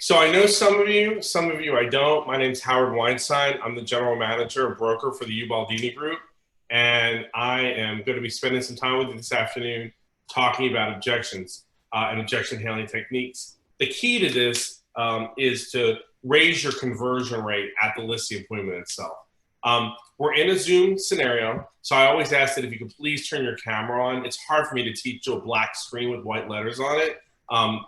So I know some of you I don't. My name's Howard Weinstein. I'm the general manager and broker for the Ubaldini Group, and I am going to be spending some time with you this afternoon talking about objections and objection handling techniques. The key to this is to raise your conversion rate at the listing appointment itself. We're in a Zoom scenario, so I always ask that if you could please turn your camera on. It's hard for me to teach you a black screen with white letters on it.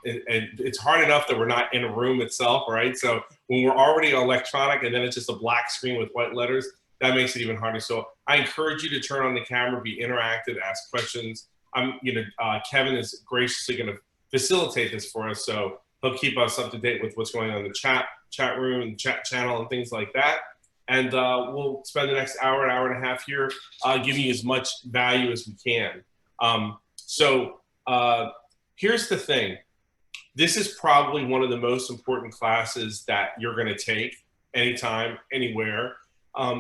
It's hard enough that we're not in a room itself, right? So when we're already electronic and then it's just a black screen with white letters, that makes it even harder. So I encourage you to turn on the camera, be interactive, ask questions. Kevin is graciously going to facilitate this for us, so he'll keep us up to date with what's going on in the chat room and chat channel and things like that. And we'll spend the next hour and a half here giving you as much value as we can. Here's the thing. This is probably one of the most important classes that you're going to take anytime, anywhere,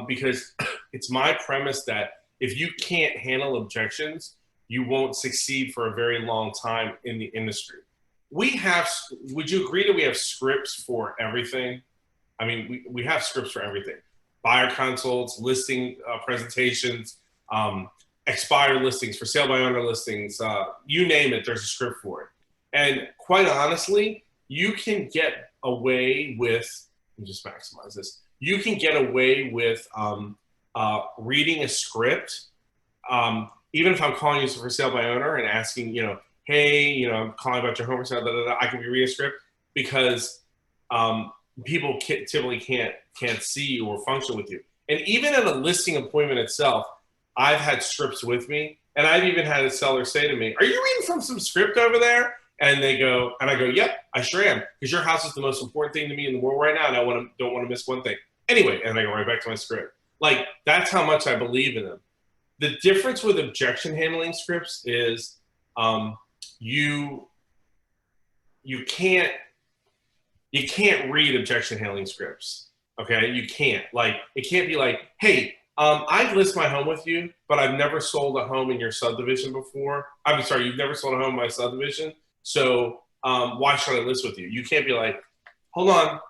because it's my premise that if you can't handle objections, you won't succeed for a very long time in the industry. Would you agree that we have scripts for everything? I mean, we have scripts for everything. Buyer consults, listing presentations, expired listings, for sale by owner listings, you name it, there's a script for it. And quite honestly, you can get away with, let me just maximize this, you can get away with reading a script, even if I'm calling you for sale by owner and asking, hey, I'm calling about your home for sale, I can be reading a script because people typically can't see you or function with you. And even at a listing appointment itself, I've had scripts with me, and I've even had a seller say to me, "Are you reading from some script over there?" And I go, "Yep, I sure am, because your house is the most important thing to me in the world right now, and I don't want to miss one thing." Anyway, and I go right back to my script. Like, that's how much I believe in them. The difference with objection handling scripts is you can't read objection handling scripts. Okay, you can't. Like, it can't be like, "Hey, I'd list my home with you, but I've never sold a home in your subdivision before. I'm sorry, you've never sold a home in my subdivision, so why should I list with you?" You can't be like, "Hold on.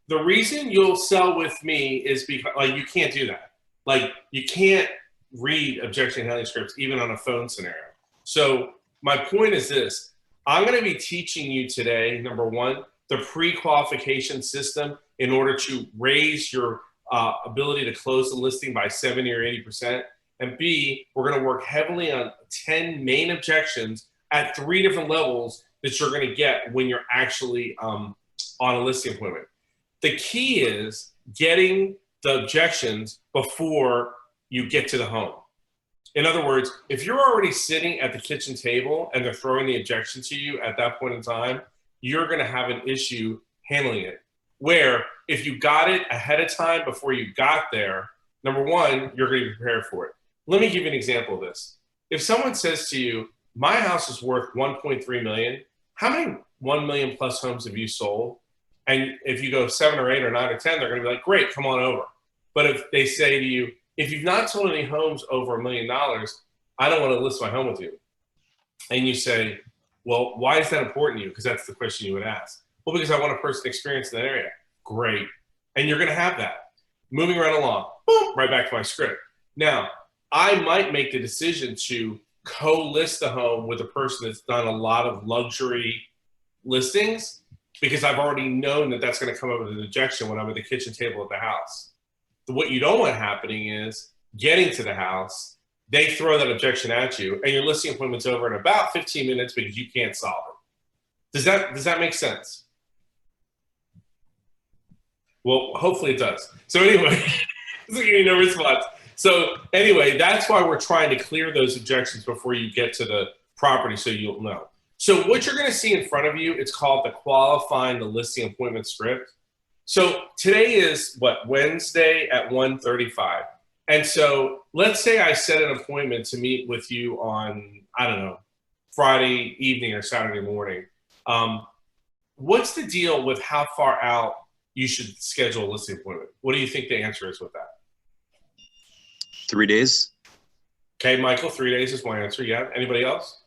The reason you'll sell with me is because," like, you can't do that. Like, you can't read objection handling scripts even on a phone scenario. So my point is this. I'm going to be teaching you today, number one, the pre-qualification system in order to raise your ability to close the listing by 70 or 80%. And B, we're going to work heavily on 10 main objections at 3 different levels that you're going to get when you're actually on a listing appointment. The key is getting the objections before you get to the home. In other words, if you're already sitting at the kitchen table and they're throwing the objection to you at that point in time, you're going to have an issue handling it. Where if you got it ahead of time before you got there, number one, you're going to be prepared for it. Let me give you an example of this. If someone says to you, "My house is worth 1.3 million, how many 1 million plus homes have you sold?" And if you go 7 or 8 or 9 or 10, they're going to be like, "Great, come on over." But if they say to you, "If you've not sold any homes over $1 million, I don't want to list my home with you." And you say, "Well, why is that important to you?" Because that's the question you would ask. "Well, because I want a person experience in that area." Great. And you're going to have that. Moving right along, boom, right back to my script. Now, I might make the decision to co-list the home with a person that's done a lot of luxury listings because I've already known that that's going to come up with an objection when I'm at the kitchen table at the house. What you don't want happening is getting to the house, they throw that objection at you, and your listing appointment's over in about 15 minutes because you can't solve it. Does that make sense? Well, hopefully it does. So anyway, no response. So anyway, that's why we're trying to clear those objections before you get to the property so you'll know. So what you're going to see in front of you, it's called the qualifying the listing appointment script. So today is what, Wednesday at 1:35. And so let's say I set an appointment to meet with you on, I don't know, Friday evening or Saturday morning. What's the deal with how far out you should schedule a listing appointment? What do you think the answer is with that? 3 days. Okay, Michael, 3 days is my answer. Yeah. Anybody else?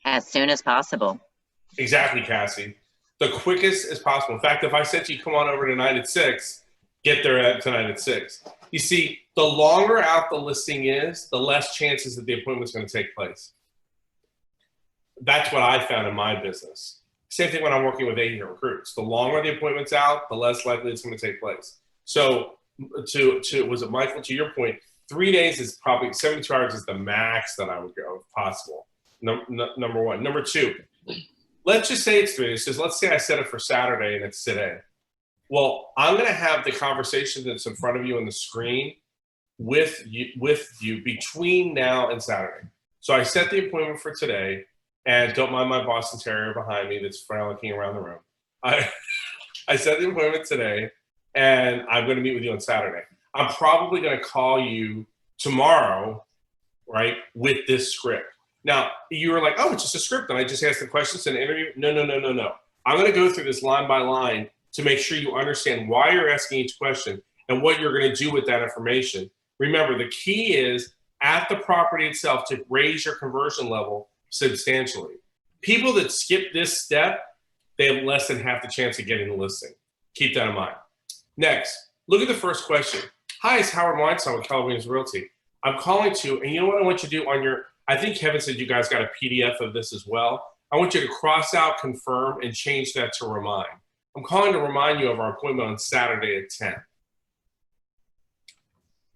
As soon as possible. Exactly, Cassie. The quickest as possible. In fact, if I said to you, come on over tonight at 6, get there tonight at 6. You see, the longer out the listing is, the less chances that the appointment's going to take place. That's what I found in my business. Same thing when I'm working with agent recruits. The longer the appointment's out, the less likely it's going to take place. So was it Michael, to your point, 3 days is probably, 72 hours is the max that I would go if possible. Number one. Number two, let's just say it's 3 days. So let's say I set it for Saturday and it's today. Well, I'm going to have the conversation that's in front of you on the screen with you between now and Saturday. So I set the appointment for today, and don't mind my Boston Terrier behind me that's frolicking around the room. I set the appointment today, and I'm going to meet with you on Saturday. I'm probably going to call you tomorrow, right, with this script. Now, you were like, oh, it's just a script, and I just asked the questions in an interview. No. I'm going to go through this line by line to make sure you understand why you're asking each question and what you're going to do with that information. Remember, the key is at the property itself to raise your conversion level substantially. People that skip this step, they have less than half the chance of getting the listing. Keep that in mind. Next, look at the first question. Hi, it's Howard Weinstein with Keller Williams Realty. I'm calling to, and you know what I want you to do on your, I think Kevin said you guys got a PDF of this as well. I want you to cross out confirm and change that to remind. I'm calling to remind you of our appointment on Saturday at 10.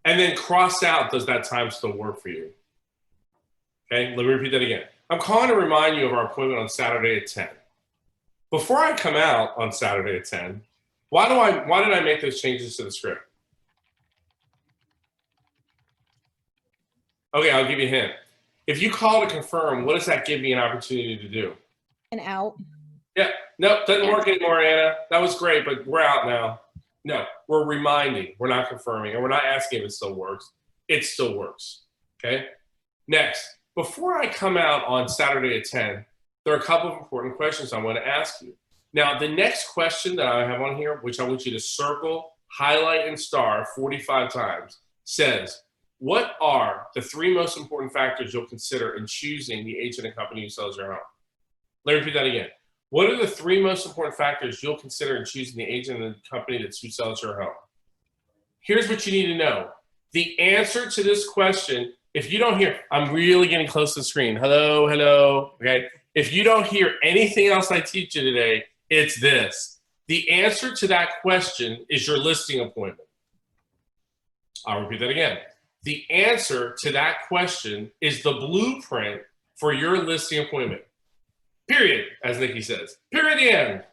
And then cross out, does that time still work for you? Okay, let me repeat that again. I'm calling to remind you of our appointment on Saturday at 10. Before I come out on Saturday at 10, why did I make those changes to the script? Okay, I'll give you a hint. If you call to confirm, what does that give me an opportunity to do? And out. Yeah, nope, doesn't work anymore, Anna. That was great, but we're out now. No, we're reminding, we're not confirming, and we're not asking if it still works. It still works, okay? Next, before I come out on Saturday at 10, there are a couple of important questions I want to ask you. Now, the next question that I have on here, which I want you to circle, highlight, and star 45 times, says, what are the 3 most important factors you'll consider in choosing the agent and company who sells your home? Let me repeat that again. What are the 3 most important factors you'll consider in choosing the agent and the company who sells your home? Here's what you need to know. The answer to this question, if you don't hear, I'm really getting close to the screen. Hello, hello, okay? If you don't hear anything else I teach you today, it's this. The answer to that question is your listing appointment. I'll repeat that again. The answer to that question is the blueprint for your listing appointment. Period, as Nikki says. Period, the end.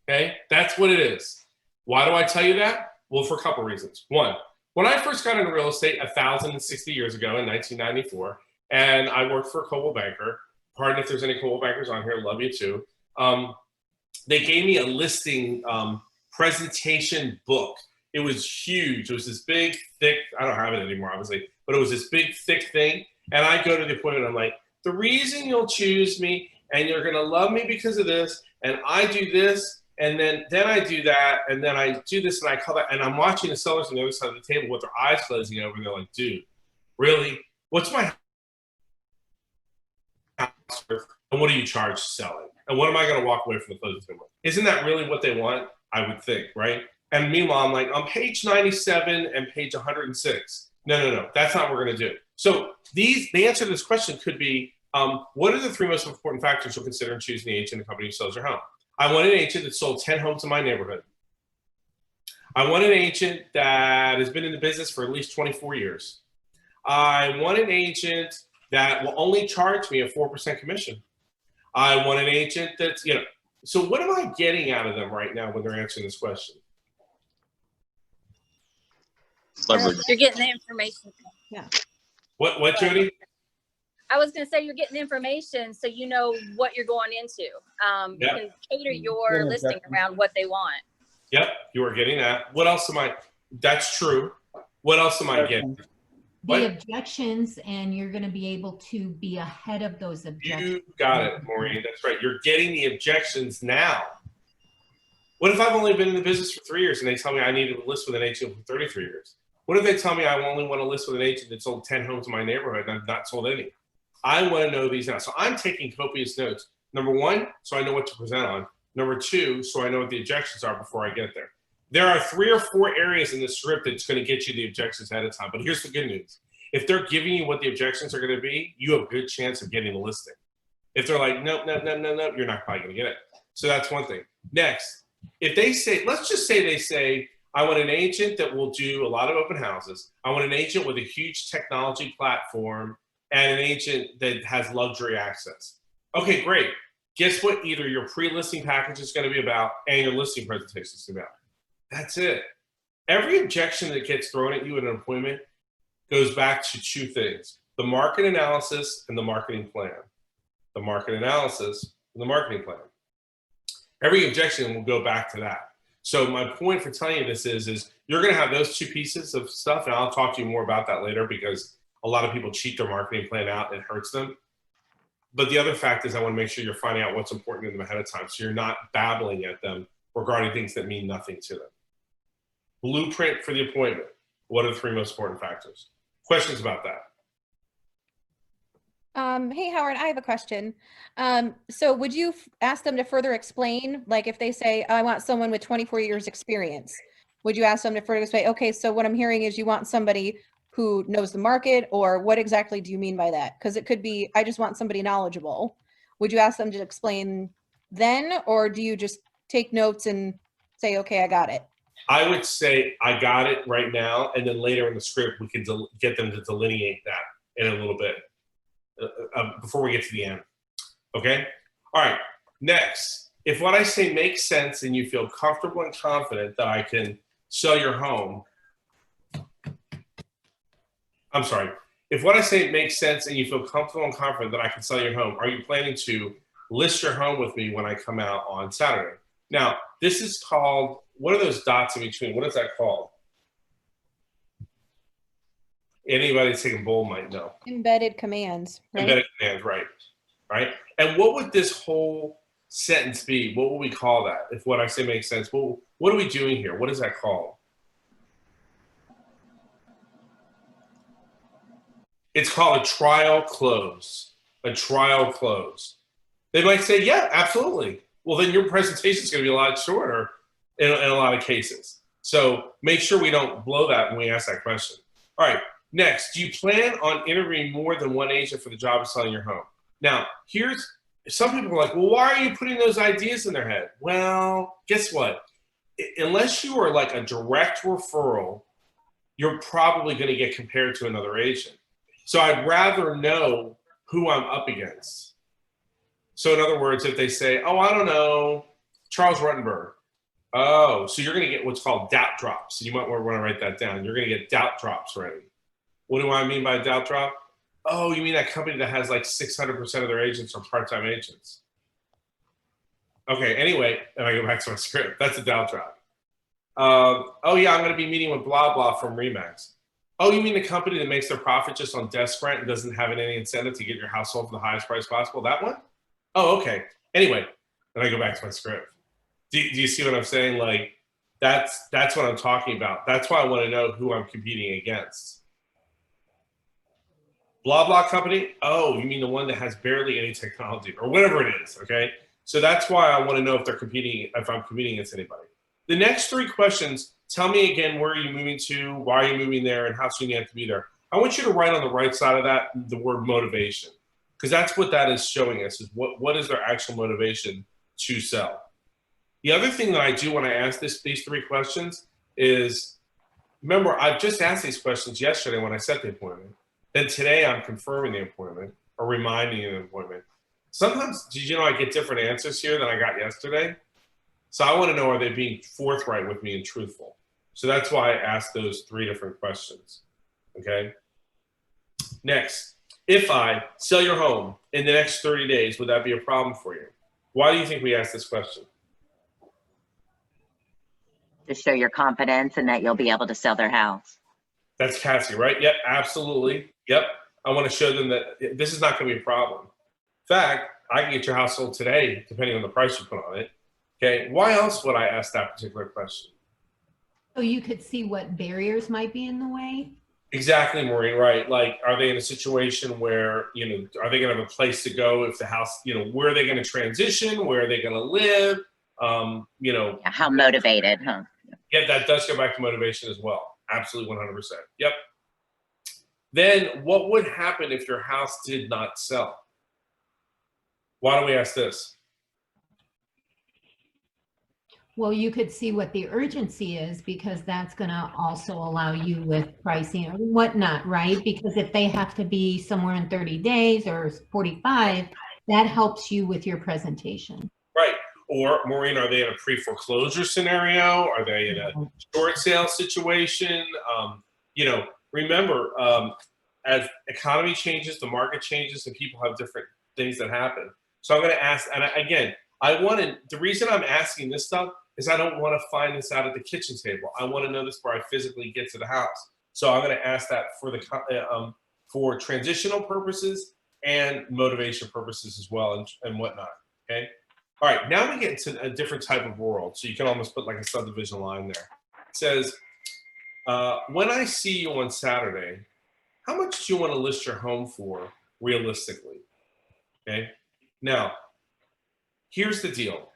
Okay, that's what it is. Why do I tell you that? Well, for a couple reasons. One, when I first got into real estate 1,060 years ago in 1994, and I worked for a Coldwell Banker, pardon if there's any Coldwell Bankers on here, love you too. They gave me a listing presentation book. It was huge. It was this big, thick, I don't have it anymore, obviously, but it was this big, thick thing. And I go to the appointment, I'm like, the reason you'll choose me and you're gonna love me because of this, and I do this, and then I do that, and then I do this, and I call that, and I'm watching the sellers on the other side of the table with their eyes glazing over, and they're like, dude, really? What's my house worth? And what do you charge selling? And what am I gonna walk away from the closing table? Isn't that really what they want? I would think, right? And meanwhile, I'm like, on page 97 and page 106. No, that's not what we're gonna do. So the answer to this question could be, what are the 3 most important factors you'll consider in choosing the agent and company who sells your home? I want an agent that sold 10 homes in my neighborhood. I want an agent that has been in the business for at least 24 years. I want an agent that will only charge me a 4% commission. I want an agent that's, so what am I getting out of them right now when they're answering this question? Leverage. You're getting the information. Yeah. What, Jody? I was going to say you're getting the information so you know what you're going into. You can cater your listing around what they want. Yep, you are getting that. What else am I? That's true. What else am I getting? The objections, and you're going to be able to be ahead of those objections. You got it, Maureen. That's right. You're getting the objections now. What if I've only been in the business for 3 years and they tell me I need to list with an agent for 33 years? What if they tell me I only want to list with an agent that sold 10 homes in my neighborhood and I've not sold any? I want to know these now. So I'm taking copious notes. Number one, so I know what to present on. Number two, so I know what the objections are before I get there. There are 3 or 4 areas in the script that's going to get you the objections ahead of time. But here's the good news. If they're giving you what the objections are going to be, you have a good chance of getting the listing. If they're like, nope, nope, nope, nope, nope, you're not probably going to get it. So that's one thing. Next, if they say, let's just say they say, I want an agent that will do a lot of open houses. I want an agent with a huge technology platform and an agent that has luxury access. Okay, great. Guess what either your pre-listing package is going to be about and your listing presentation is about. That's it. Every objection that gets thrown at you at an appointment goes back to 2 things: the market analysis and the marketing plan. The market analysis and the marketing plan. Every objection will go back to that. So my point for telling you this is you're going to have those 2 pieces of stuff, and I'll talk to you more about that later because a lot of people cheat their marketing plan out and it hurts them. But the other fact is I want to make sure you're finding out what's important to them ahead of time so you're not babbling at them regarding things that mean nothing to them. Blueprint for the appointment. What are the 3 most important factors? Questions about that? Hey, Howard, I have a question. So would you ask them to further explain, like if they say, I want someone with 24 years experience, would you ask them to further explain, okay, so what I'm hearing is you want somebody who knows the market, or what exactly do you mean by that? Because it could be, I just want somebody knowledgeable. Would you ask them to explain then, or do you just take notes and say, okay, I got it? I would say I got it right now, and then later in the script, we can get them to delineate that in a little bit before we get to the end. Okay? All right. Next, if what I say makes sense and you feel comfortable and confident that I can sell your home, I'm sorry. If what I say makes sense and you feel comfortable and confident that I can sell your home, are you planning to list your home with me when I come out on Saturday? Now, this is called, what are those dots in between? What is that called? Anybody taking bold might know. Embedded commands, right? Embedded commands, right. Right? And what would this whole sentence be? What would we call that? If what I say makes sense, what are we doing here? What is that called? It's called a trial close. A trial close. They might say, yeah, absolutely. Well, then your presentation is going to be a lot shorter in a lot of cases. So make sure we don't blow that when we ask that question. All right. Next, do you plan on interviewing more than one agent for the job of selling your home? Now, some people are like, well, why are you putting those ideas in their head? Well, guess what? Unless you are like a direct referral, you're probably going to get compared to another agent. So I'd rather know who I'm up against. So in other words, if they say, oh, I don't know, Charles Ruttenberg. Oh, so you're going to get what's called doubt drops. So you might want to write that down. You're going to get doubt drops ready. What do I mean by doubt drop? Oh, you mean that company that has like 600% of their agents are part-time agents. Okay, anyway, and I go back to my script. That's a doubt drop. Oh, yeah, I'm going to be meeting with blah, blah from Remax. Oh, you mean the company that makes their profit just on desk rent and doesn't have any incentive to get your house sold for the highest price possible? That one? Oh, okay. Anyway, then I go back to my script. Do you see what I'm saying? Like, that's what I'm talking about. That's why I want to know who I'm competing against. Blah, blah company? Oh, you mean the one that has barely any technology or whatever it is, okay? So that's why I want to know if I'm competing against anybody. The next 3 questions, tell me again, where are you moving to? Why are you moving there? And how soon you have to be there? I want you to write on the right side of that the word motivation, because that's what that is showing us, is what is their actual motivation to sell. The other thing that I do when I ask these 3 questions is, remember, I've just asked these questions yesterday when I set the appointment. Then today I'm confirming the appointment or reminding you of the appointment. Sometimes, did you know I get different answers here than I got yesterday? So I want to know, are they being forthright with me and truthful? So that's why I asked those 3 different questions, okay? Next, if I sell your home in the next 30 days, would that be a problem for you? Why do you think we asked this question? To show your confidence and that you'll be able to sell their house. That's Cassie, right? Yep, absolutely. Yep. I want to show them that this is not going to be a problem. In fact, I can get your house sold today, depending on the price you put on it. Okay. Why else would I ask that particular question? So you could see what barriers might be in the way? Exactly, Maureen, right. Like, are they in a situation where, you know, are they going to have a place to go if the house, you know, where are they going to transition? Where are they going to live? You know, Yeah, how motivated, huh? yeah, that does go back to motivation as well. Absolutely 100%. Yep. Then what would happen if your house did not sell? Why do we ask this? Well, you could see what the urgency is, because that's going to also allow you with pricing or whatnot, right? Because if they have to be somewhere in 30 days or 45, that helps you with your presentation. Right. Or, Maureen, are they in a pre-foreclosure scenario? Are they in a short sale situation? You know, remember, as economy changes, the market changes, and people have different things that happen. So I'm going to ask, and again, the reason I'm asking this stuff is I don't want to find this out at the kitchen table. I want to know this before I physically get to the house. So I'm going to ask that for transitional purposes and motivation purposes as well, and whatnot. Okay. All right. Now we get into a different type of world. So you can almost put like a subdivision line there. It says, when I see you on Saturday, how much do you want to list your home for realistically? Okay. Now, here's the deal.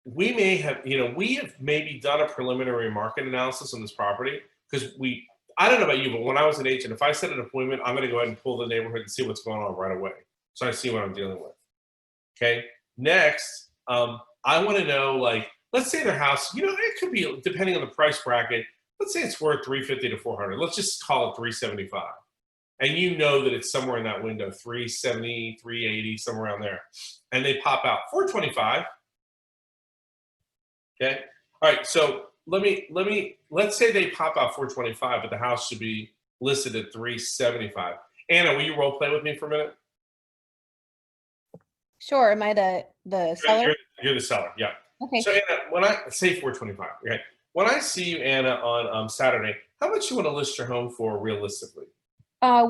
We may have, you know, we have maybe done a preliminary market analysis on this property because I don't know about you, but when I was an agent, if I set an appointment, I'm going to go ahead and pull the neighborhood and see what's going on right away. So I see what I'm dealing with. Okay. Next, I want to know, like, let's say their house, you know, it could be, depending on the price bracket, let's say it's worth 350 to 400. Let's just call it 375. And you know that it's somewhere in that window, 370, 380, somewhere around there. And they pop out 425. Okay. All right. So let's say they pop out 425, but the house should be listed at 375. Anna, will you role play with me for a minute? Sure. Am I the seller? You're the seller. Yeah. Okay. So Anna, when I say 425, okay. When I see you, Anna, on Saturday, how much you want to list your home for realistically?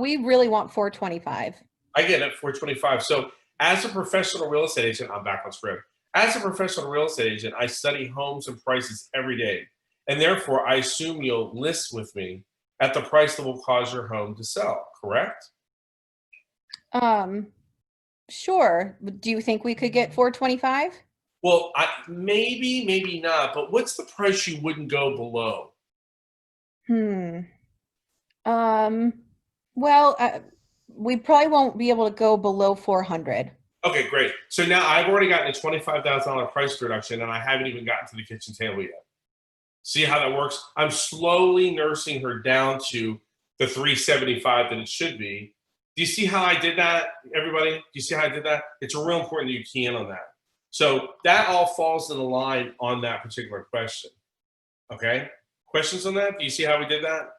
We really want 425. I get it, 425. So as a professional real estate agent, I'm back on script. As a professional real estate agent, I study homes and prices every day. And therefore, I assume you'll list with me at the price that will cause your home to sell, correct? Sure. Do you think we could get 425? Well, maybe not, but what's the price you wouldn't go below? Well, we probably won't be able to go below 400. Okay, great. So now I've already gotten a $25,000 price reduction, and I haven't even gotten to the kitchen table yet. See how that works? I'm slowly nursing her down to the 375 that it should be. Do you see how I did that, everybody? Do you see how I did that? It's real important that you key in on that. So that all falls in the line on that particular question. Okay? Questions on that? Do you see how we did that?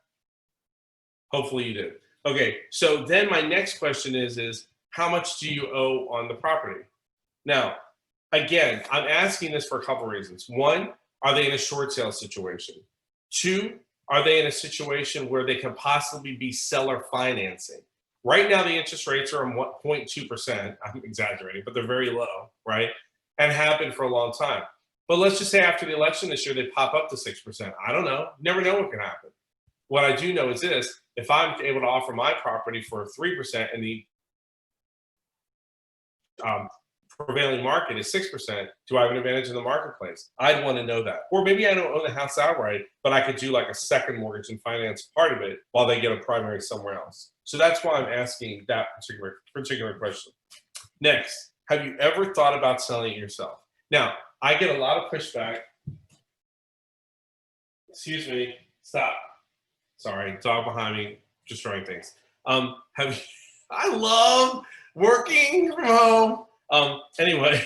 Hopefully you did. Okay, so then my next question is how much do you owe on the property? Now, again, I'm asking this for a couple reasons. One, are they in a short sale situation? Two, are they in a situation where they can possibly be seller financing? Right now, the interest rates are 0.2%. I'm exaggerating, but they're very low, right? And have been for a long time. But let's just say after the election this year, they pop up to 6%. I don't know. Never know what can happen. What I do know is this: if I'm able to offer my property for 3% and the prevailing market is 6%, do I have an advantage in the marketplace? I'd want to know that. Or maybe I don't own the house outright, but I could do like a second mortgage and finance part of it while they get a primary somewhere else. So that's why I'm asking that particular question. Next, have you ever thought about selling it yourself? Now, I get a lot of pushback. Excuse me, stop. Sorry, dog behind me, destroying things. I love working from home. Anyway,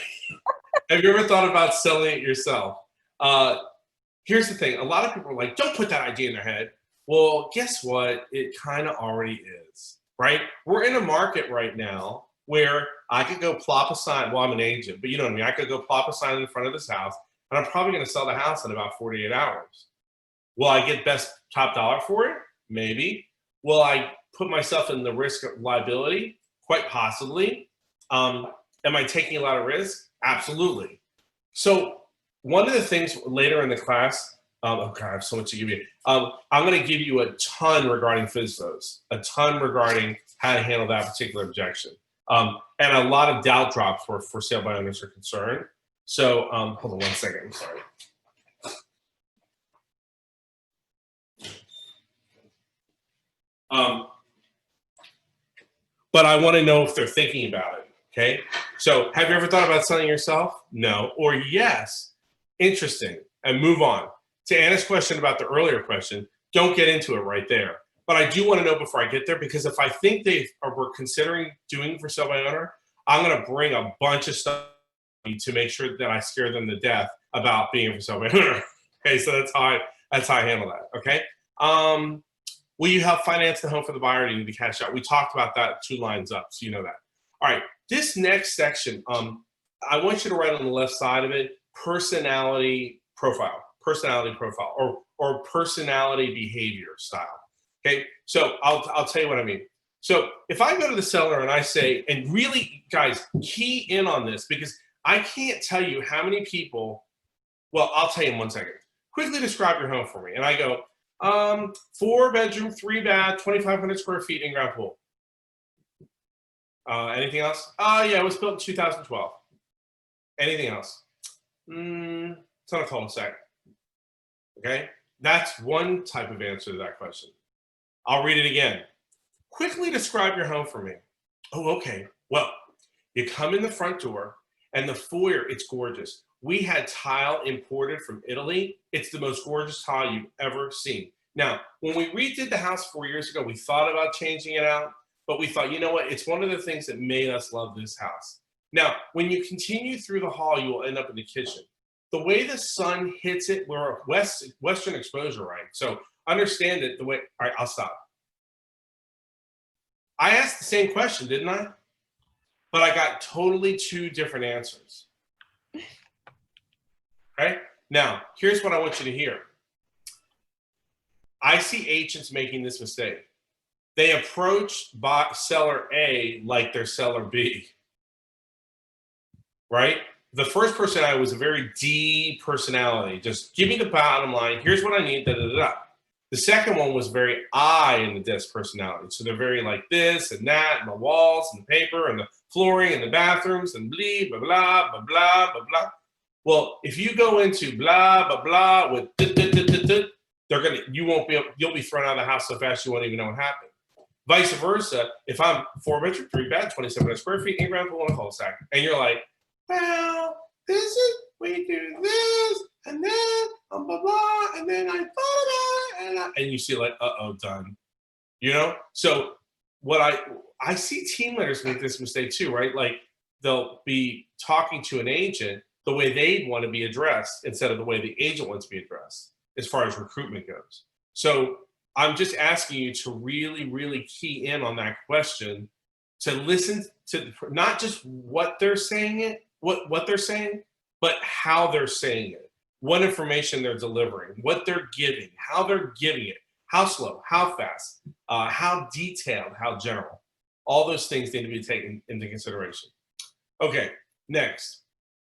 have you ever thought about selling it yourself? Here's the thing. A lot of people are like, don't put that idea in their head. Well, guess what? It kind of already is, right? We're in a market right now where I could go plop a sign. Well, I'm an agent, but you know what I mean? I could go plop a sign in front of this house, and I'm probably going to sell the house in about 48 hours. Will I get best top dollar for it? Maybe. Will I put myself in the risk of liability? Quite possibly. Am I taking a lot of risk? Absolutely. So one of the things later in the class Oh God, I have so much to give you. I'm going to give you a ton regarding FSBOs, a ton regarding how to handle that particular objection, and a lot of doubt drops where for sale by owners are concerned. So hold on one second. I'm sorry. But I want to know if they're thinking about it. Okay. So have you ever thought about selling yourself? No. Or yes. Interesting. And move on. To Anna's question about the earlier question, don't get into it right there. But I do want to know before I get there, because if I think we're considering doing for sale by owner, I'm going to bring a bunch of stuff to make sure that I scare them to death about being for sale by owner. Okay, so that's how I handle that. Okay. Will you help finance the home for the buyer? Or do you need to cash out? We talked about that 2 lines up, so you know that. All right, this next section, I want you to write on the left side of it, personality profile, or personality behavior style. Okay, so I'll tell you what I mean. So if I go to the seller and I say, and really, guys, key in on this, because I can't tell you how many people, well, I'll tell you in 1 second. Quickly describe your home for me. And I go, 4 bedroom, 3 bath, 2,500 square feet, in-ground pool. Anything else? Yeah, it was built in 2012. Anything else? It's on a cul-de-sac. Okay, that's one type of answer to that question. I'll read it again. Quickly describe your home for me. Oh, okay. Well, you come in the front door and the foyer, it's gorgeous. We had tile imported from Italy. It's the most gorgeous tile you've ever seen. Now, when we redid the house 4 years ago, we thought about changing it out, but we thought, you know what? It's one of the things that made us love this house. Now, when you continue through the hall, you will end up in the kitchen. The way the sun hits it, we're a western exposure, right? So understand it the way, all right, I'll stop. I asked the same question, didn't I? But I got totally 2 different answers. Okay? Now, here's what I want you to hear. I see agents making this mistake. They approach seller A like they're seller B. Right? The first personality was a very D personality. Just give me the bottom line. Here's what I need. Da, da, da, da. The second one was very I in the desk personality. So they're very like this and that, and the walls and the paper and the flooring and the bathrooms and blah, blah, blah, blah, blah, blah, blah. Well, if you go into blah, blah, blah with you'll be thrown out of the house so fast you won't even know what happened. Vice versa, if I'm 4 bedroom, 3 bath, 2,700 square feet, in-ground pool, and a cul-de-sac, and you're like, well, we do this, and then blah, blah, blah, and then I thought about it, and you see like, uh-oh, done. You know? So what I see team leaders make this mistake too, right? Like they'll be talking to an agent the way they'd want to be addressed instead of the way the agent wants to be addressed as far as recruitment goes. So I'm just asking you to really, really key in on that question, to listen to not just what they're saying, what they're saying, but how they're saying it, what information they're delivering, what they're giving, how they're giving it, how slow, how fast, how detailed, how general. All those things need to be taken into consideration. Okay, next.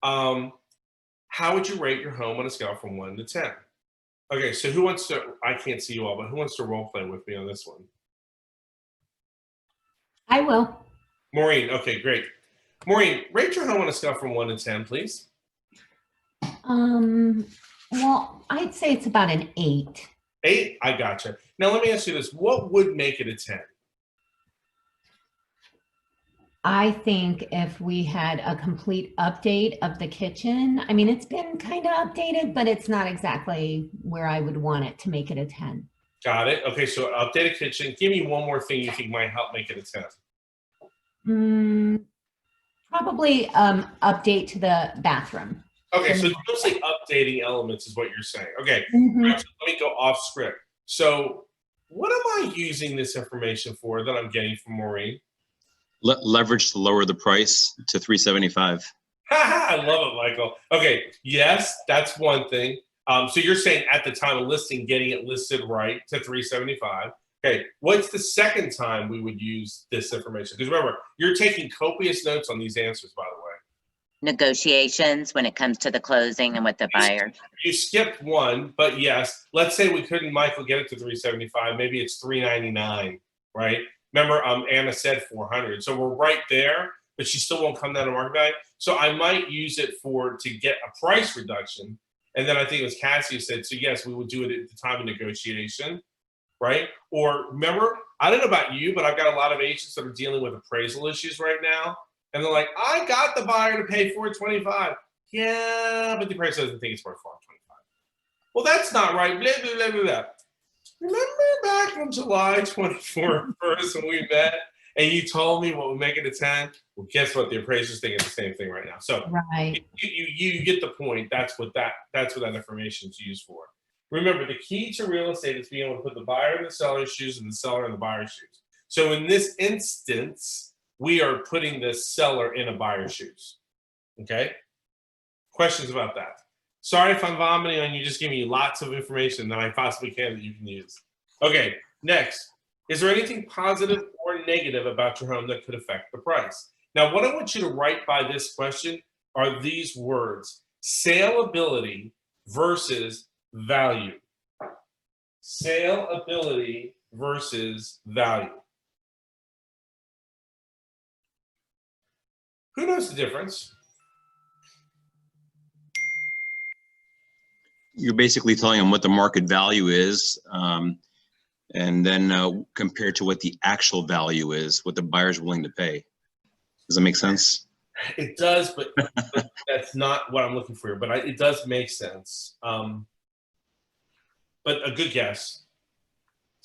How would you rate your home on a scale from 1 to 10? Okay, so who wants to, I can't see you all, but who wants to role play with me on this one? I will. Maureen, okay, great. Maureen, rate your home on a scale from 1 to 10, please. Well, I'd say it's about an 8. 8? I gotcha. Now let me ask you this. What would make it a 10? I think if we had a complete update of the kitchen, I mean, it's been kind of updated, but it's not exactly where I would want it to make it a 10. Got it. Okay, so updated kitchen. Give me one more thing you think might help make it a 10. Probably update to the bathroom. Okay, so mostly updating elements is what you're saying. Okay, Let me go off script. So what am I using this information for that I'm getting from Maureen? Leverage to lower the price to $375. I love it, Michael. Okay, yes, that's one thing. So you're saying at the time of listing, getting it listed right to $375. Okay, what's the second time we would use this information? Because remember, you're taking copious notes on these answers, by the way. Negotiations when it comes to the closing and with the buyer. You skipped one, but yes, let's say we couldn't, Michael, get it to 375. Maybe it's 399, right? Remember, Anna said 400, so we're right there, but she still won't come down to market value. So I might use it to get a price reduction, and then I think it was Cassie who said, so yes, we would do it at the time of negotiation, right? Or remember, I don't know about you, but I've got a lot of agents that are dealing with appraisal issues right now. And they're like, I got the buyer to pay $425. Yeah, but the appraiser doesn't think it's worth $425. Well, that's not right. Blah, blah, blah, blah, blah. Remember back on July 24th when we met and you told me what would make it a 10? Well, guess what? The appraiser's thinking the same thing right now. So Right. you get the point. That's what that information is used for. Remember, the key to real estate is being able to put the buyer in the seller's shoes and the seller in the buyer's shoes. So in this instance, we are putting the seller in a buyer's shoes. Okay? Questions about that? Sorry if I'm vomiting on you, just giving you lots of information that I possibly can that you can use. Okay, next. Is there anything positive or negative about your home that could affect the price? Now, what I want you to write by this question are these words: saleability versus value. Saleability versus value. Who knows the difference? You're basically telling them what the market value is, and then compared to what the actual value is, what the buyer's willing to pay. Does that make sense? It does, but that's not what I'm looking for here. But it does make sense. But a good guess.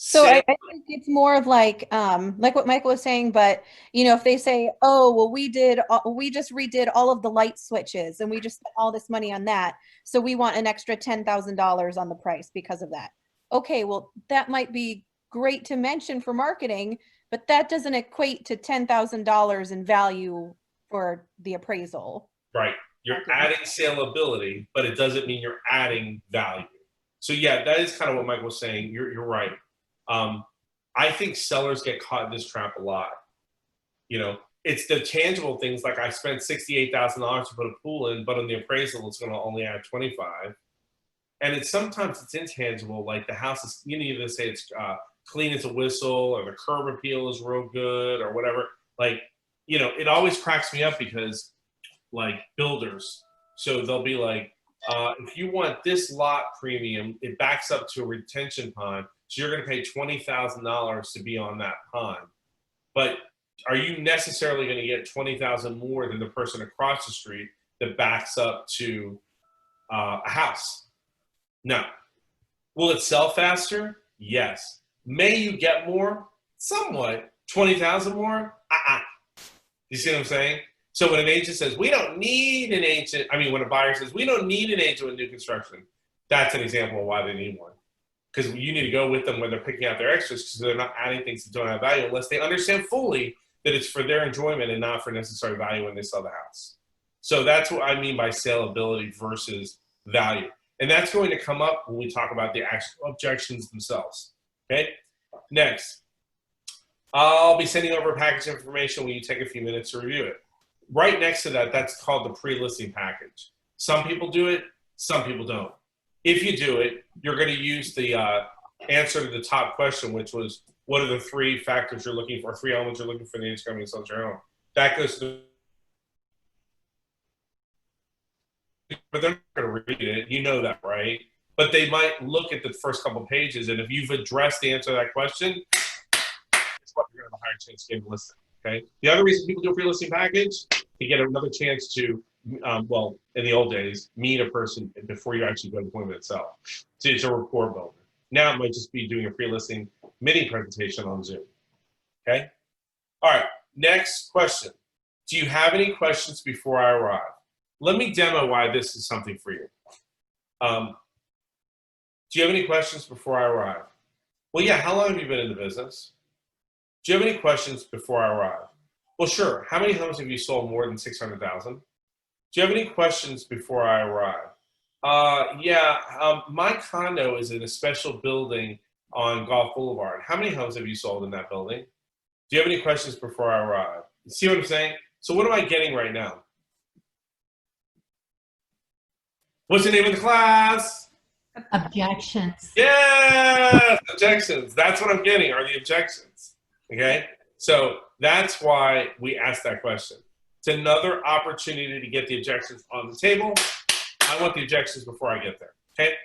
So I think it's more of like what Michael was saying, but you know, if they say, oh, well, we just redid all of the light switches and we just spent all this money on that, so we want an extra $10,000 on the price because of that. Okay, well, that might be great to mention for marketing, but that doesn't equate to $10,000 in value for the appraisal. Right. You're adding saleability, but it doesn't mean you're adding value. So yeah, that is kind of what Michael was saying. You're right. I think sellers get caught in this trap a lot. You know, it's the tangible things like I spent $68,000 to put a pool in, but on the appraisal, it's going to only add 25. And sometimes it's intangible, like the house is, you need to say it's clean as a whistle, or the curb appeal is real good, or whatever. Like, you know, it always cracks me up because, like, builders, so they'll be like, if you want this lot premium, it backs up to a retention pond. So you're going to pay $20,000 to be on that pond. But are you necessarily going to get $20,000 more than the person across the street that backs up to a house? No. Will it sell faster? Yes. May you get more? Somewhat. 20,000 more? You see what I'm saying? So when an agent says, we don't need an agent, when a buyer says, we don't need an agent with new construction, that's an example of why they need one. Because you need to go with them when they're picking out their extras, because they're not adding things that don't have value unless they understand fully that it's for their enjoyment and not for necessary value when they sell the house. So that's what I mean by saleability versus value. And that's going to come up when we talk about the actual objections themselves. Okay? Next, I'll be sending over a package of information when you take a few minutes to review it. Right next to that, that's called the pre-listing package. Some people do it, some people don't. If you do it, you're going to use the answer to the top question, which was, what are the three factors you're looking for, 3 elements you're looking for in the agent coming to sell your home? That goes to, but they're not going to read it. You know that, right? But they might look at the first couple pages, and if you've addressed the answer to that question, it's what you're going to have a higher chance of getting listed. Okay. The other reason people do a pre-listing package, you get another chance to, well, in the old days, meet a person before you actually go to the appointment itself. So it's a rapport builder. Now it might just be doing a pre-listing mini presentation on Zoom. Okay. All right. Next question. Do you have any questions before I arrive? Let me demo why this is something for you. Do you have any questions before I arrive? Well, yeah. How long have you been in the business? Do you have any questions before I arrive? Well, sure. How many homes have you sold more than 600,000? Do you have any questions before I arrive? My condo is in a special building on Gulf Boulevard. How many homes have you sold in that building? Do you have any questions before I arrive? You see what I'm saying? So what am I getting right now? What's the name of the class? Objections. Yes, objections. That's what I'm getting, are the objections. Okay? So that's why we asked that question. It's another opportunity to get the objections on the table. I want the objections before I get there. Okay?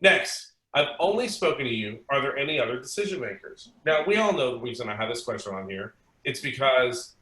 Next, I've only spoken to you. Are there any other decision makers? Now, we all know the reason I have this question on here. It's because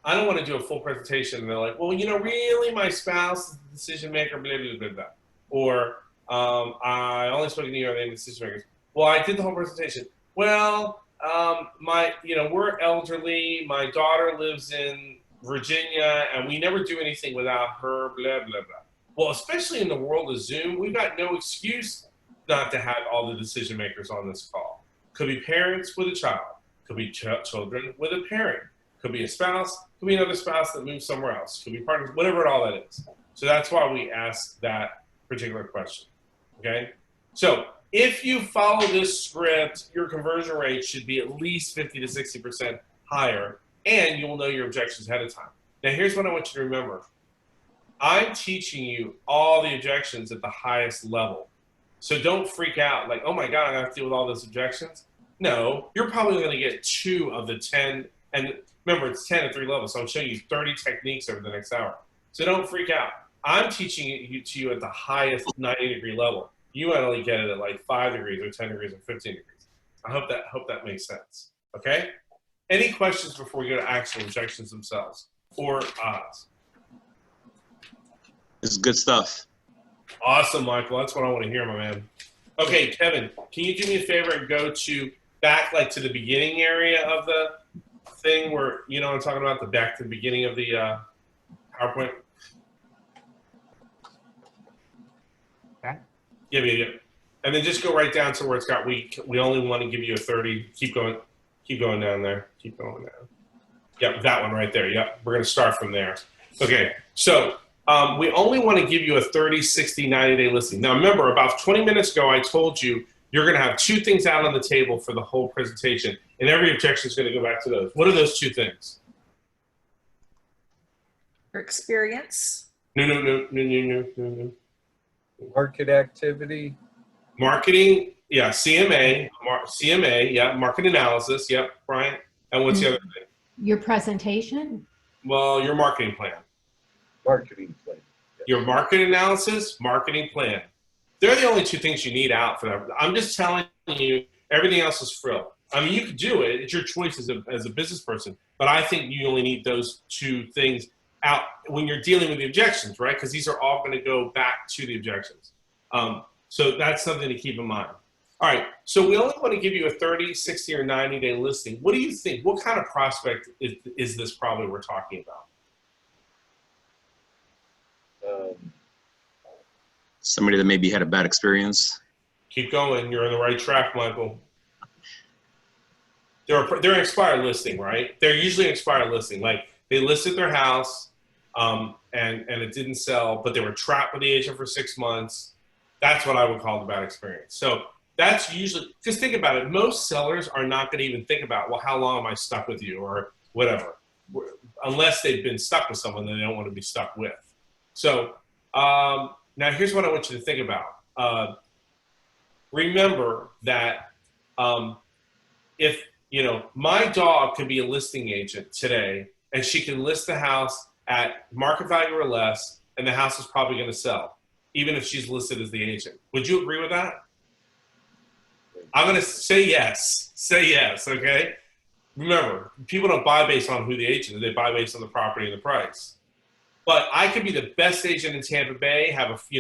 I don't want to do a full presentation and they're like, well, you know, really my spouse is the decision maker, blah, blah, blah, blah. Or I only spoken to you, are there any decision makers? Well, I did the whole presentation. Well, we're elderly. My daughter lives in Virginia and we never do anything without her, blah, blah, blah. Well, especially in the world of Zoom, we've got no excuse not to have all the decision makers on this call. Could be parents with a child. Could be children with a parent. Could be a spouse. Could be another spouse that moves somewhere else. Could be partners, whatever all that is. So that's why we asked that particular question, okay? So if you follow this script, your conversion rate should be at least 50 to 60% higher, and you will know your objections ahead of time. Now, here's what I want you to remember. I'm teaching you all the objections at the highest level. So don't freak out like, oh my God, I have to deal with all those objections. No, you're probably going to get 2 of the 10. And remember, it's 10 at 3 levels. So I'm showing you 30 techniques over the next hour. So don't freak out. I'm teaching it to you at the highest 90-degree level. You might only get it at like 5 degrees or 10 degrees or 15 degrees. I hope that makes sense. Okay? Any questions before we go to actual objections themselves or odds? This is good stuff. Awesome, Michael. That's what I want to hear, my man. Okay, Kevin, can you do me a favor and go back to the beginning area of the thing where, you know what I'm talking about, back to the beginning of the PowerPoint? Okay. Yeah. And then just go right down to where it's got we only want to give you a 30. Keep going down there. Keep going down. Yep, that one right there. Yep, we're going to start from there. Okay, so we only want to give you a 30, 60, 90-day listing. Now remember, about 20 minutes ago, I told you you're going to have 2 things out on the table for the whole presentation, and every objection is going to go back to those. What are those 2 things? Your experience. No. Market activity. Marketing, yeah, CMA, yeah, market analysis, yep, Brian. And what's the other thing? Your presentation? Well, your marketing plan. Marketing plan. Your market analysis, marketing plan. They're the only 2 things you need out for that. I'm just telling you, everything else is frill. I mean, you could do it. It's your choice as a business person. But I think you only need those 2 things out when you're dealing with the objections, right? Because these are all going to go back to the objections. So that's something to keep in mind. All right, so we only want to give you a 30, 60, or 90-day listing. What do you think? What kind of prospect is this probably we're talking about? Somebody that maybe had a bad experience. Keep going. You're on the right track, Michael. They're an expired listing, right? They're usually an expired listing. Like they listed their house and it didn't sell, but they were trapped with the agent for 6 months. That's what I would call the bad experience. So that's usually, just think about it. Most sellers are not going to even think about, well, how long am I stuck with you or whatever, unless they've been stuck with someone that they don't want to be stuck with. So now here's what I want you to think about. Remember that if, my dog could be a listing agent today and she can list the house at market value or less, and the house is probably going to sell, even if she's listed as the agent. Would you agree with that? I'm going to say yes. Say yes, okay? Remember, people don't buy based on who the agent is. They buy based on the property and the price. But I could be the best agent in Tampa Bay,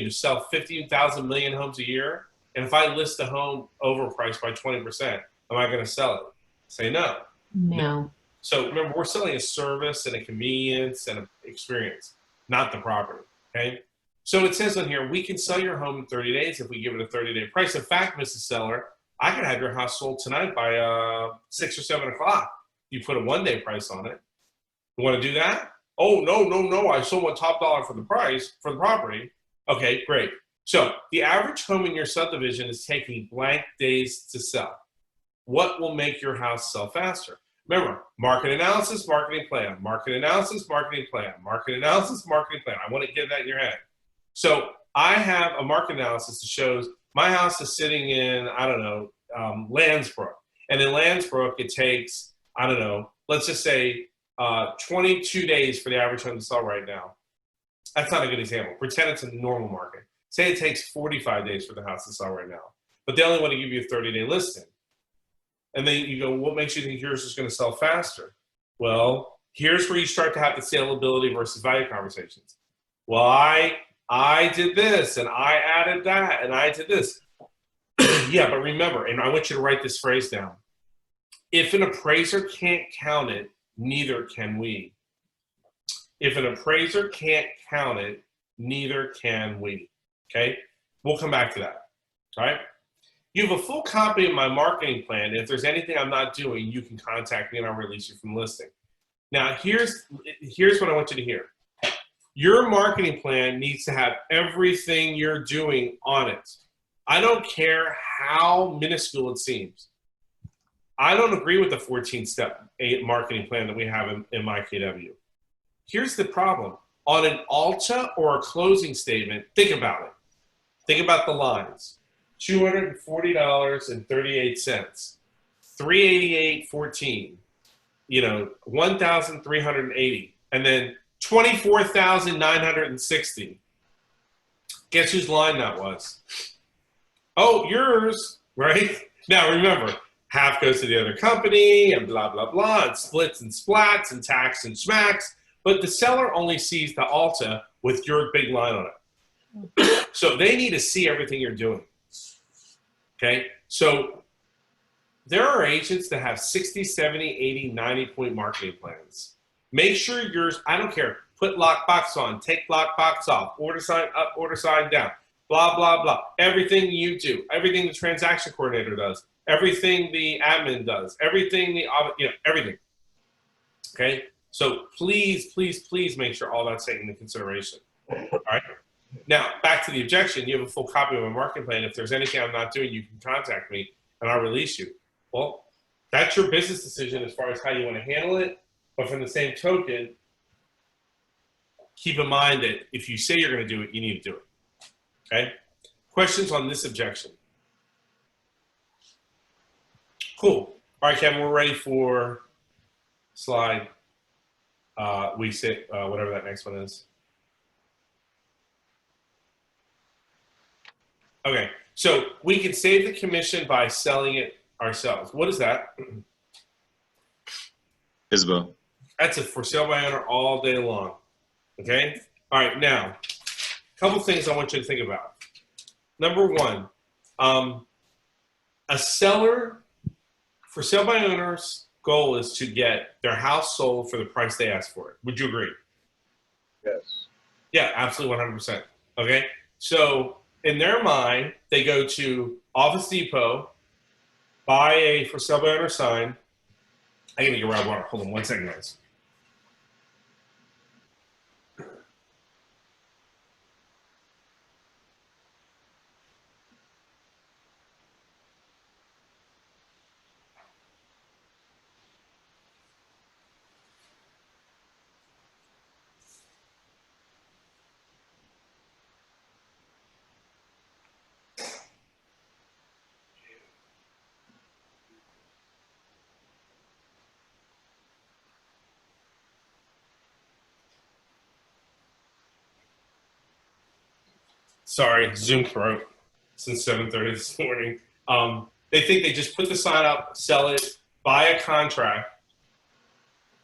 sell 50,000 million homes a year, and if I list a home overpriced by 20%, am I going to sell it? Say no. No. So remember, we're selling a service and a convenience and an experience, not the property, okay? So it says on here, we can sell your home in 30 days if we give it a 30-day price. In fact, Mrs. Seller, I can have your house sold tonight by 6 or 7 o'clock. You put a 1-day price on it. You want to do that? Oh, no. I still want top dollar for the price, for the property. Okay, great. So the average home in your subdivision is taking blank days to sell. What will make your house sell faster? Remember, market analysis, marketing plan, market analysis, marketing plan, market analysis, marketing plan. I want to get that in your head. So I have a market analysis that shows my house is sitting in, I don't know, Landsbrook. And in Landsbrook, it takes, I don't know, let's just say 22 days for the average home to sell right now. That's not a good example. Pretend it's a normal market. Say it takes 45 days for the house to sell right now, but they only want to give you a 30-day listing. And then you go, what makes you think yours is going to sell faster? Well, here's where you start to have the saleability versus value conversations. Well, I did this, and I added that, and I did this. Yeah, but remember, and I want you to write this phrase down. If an appraiser can't count it, neither can we. If an appraiser can't count it, neither can we. Okay? We'll come back to that. All right? You have a full copy of my marketing plan. If there's anything I'm not doing, you can contact me and I'll release you from the listing. Now, here's what I want you to hear. Your marketing plan needs to have everything you're doing on it. I don't care how minuscule it seems. I don't agree with the 14-step marketing plan that we have in my KW. Here's the problem. On an ALTA or a closing statement, think about it. Think about the lines. $240.38, $388.14, 1,380, and then 24,960. Guess whose line that was? Oh, yours, right? Now remember, half goes to the other company and blah, blah, blah, and splits and splats and tax and schmacks, but the seller only sees the ALTA with your big line on it. So they need to see everything you're doing. Okay, so there are agents that have 60, 70, 80, 90-point marketing plans. Make sure yours, I don't care, put lockbox on, take lockbox off, order sign up, order sign down, blah, blah, blah. Everything you do, everything the transaction coordinator does, everything the admin does, everything everything. Okay, so please, please, please make sure all that's taken into consideration. All right. Now, back to the objection, you have a full copy of my marketing plan. If there's anything I'm not doing, you can contact me and I'll release you. Well, that's your business decision as far as how you want to handle it. But from the same token, keep in mind that if you say you're going to do it, you need to do it. Okay? Questions on this objection? Cool. All right, Kevin, we're ready for slide. Whatever that next one is. Okay, so we can save the commission by selling it ourselves. What is that? ISBO. That's a for sale by owner all day long. Okay? All right, now, a couple things I want you to think about. Number one, a seller, for sale by owner's goal is to get their house sold for the price they ask for it. Would you agree? Yes. Yeah, absolutely 100%. Okay? So, in their mind, they go to Office Depot, buy a for sale by owner sign. I gotta get around water. Hold on 1 second, guys. Sorry, Zoom broke since 7:30 this morning. They think they just put the sign up, sell it, buy a contract,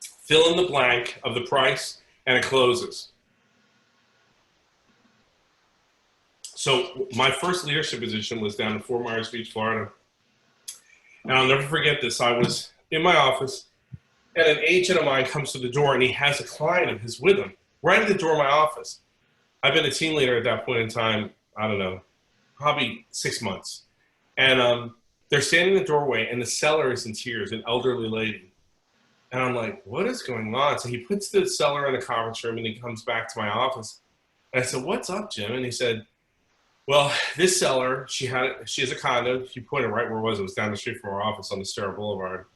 fill in the blank of the price, and it closes. So my first leadership position was down in Fort Myers Beach, Florida. And I'll never forget this. I was in my office, and an agent of mine comes to the door, and he has a client of his with him right at the door of my office. I've been a team leader at that point in time, I don't know, probably 6 months. And they're standing in the doorway, and the seller is in tears, an elderly lady. And I'm like, what is going on? So he puts the seller in the conference room, and he comes back to my office. And I said, what's up, Jim? And he said, well, this seller, she has a condo. He pointed right where it was. It was down the street from our office on the Stara Boulevard.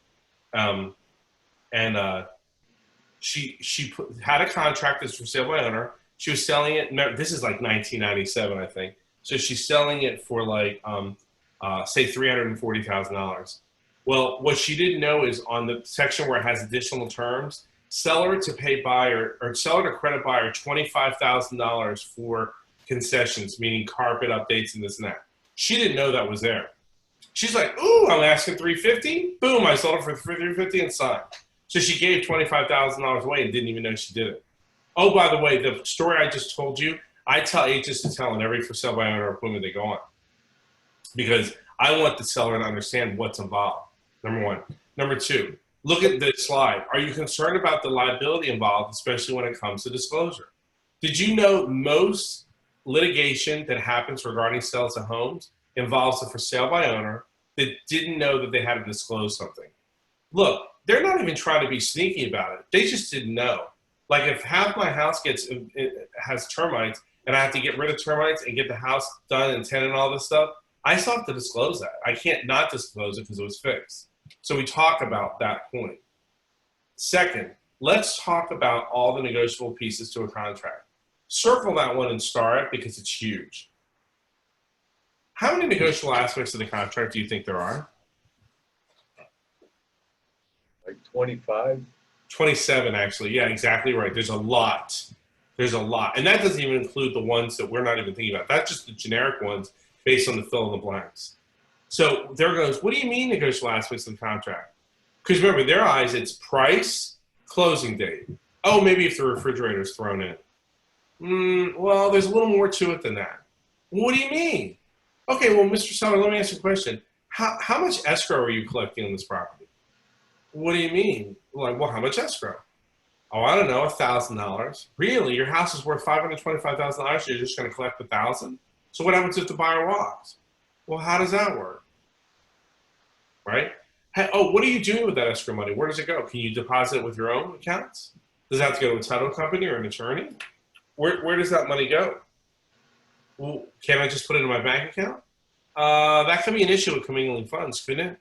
She had a contract that's for sale by owner. She was selling it. This is like 1997, I think. So she's selling it for like, say $340,000. Well, what she didn't know is on the section where it has additional terms, seller to pay buyer or seller to credit buyer $25,000 for concessions, meaning carpet updates and this and that. She didn't know that was there. She's like, ooh, I'm asking $350. Boom, I sold it for $350 and signed. So she gave $25,000 away and didn't even know she did it. Oh, by the way, the story I just told you, I tell agents to tell in every for sale by owner appointment they go on, because I want the seller to understand what's involved. Number one. Number two, look at the slide. Are you concerned about the liability involved, especially when it comes to disclosure? Did you know most litigation that happens regarding sales of homes involves a for sale by owner that didn't know that they had to disclose something? Look, they're not even trying to be sneaky about it. They just didn't know. Like if half my house has termites and I have to get rid of termites and get the house done and tenant and all this stuff, I still have to disclose that. I can't not disclose it because it was fixed. So we talk about that point. Second, let's talk about all the negotiable pieces to a contract. Circle that one and star it because it's huge. How many negotiable aspects of the contract do you think there are? Like 25? 27, actually. Yeah, exactly right. There's a lot. There's a lot. And that doesn't even include the ones that we're not even thinking about. That's just the generic ones based on the fill in the blanks. So there goes, what do you mean negotiable aspects of the contract? Because remember, in their eyes, it's price, closing date. Oh, maybe if the refrigerator's thrown in. Well, there's a little more to it than that. What do you mean? Okay, well, Mr. Seller, let me ask you a question. How much escrow are you collecting on this property? What do you mean? Like, well, how much escrow? Oh, I don't know, $1,000. Really? Your house is worth $525,000. You're just going to collect $1,000? So what happens if the buyer walks? Well, how does that work? Right? Hey, oh, what are you doing with that escrow money? Where does it go? Can you deposit it with your own accounts? Does that have to go to a title company or an attorney? Where does that money go? Well, can't I just put it in my bank account? That could be an issue with commingling funds, couldn't it?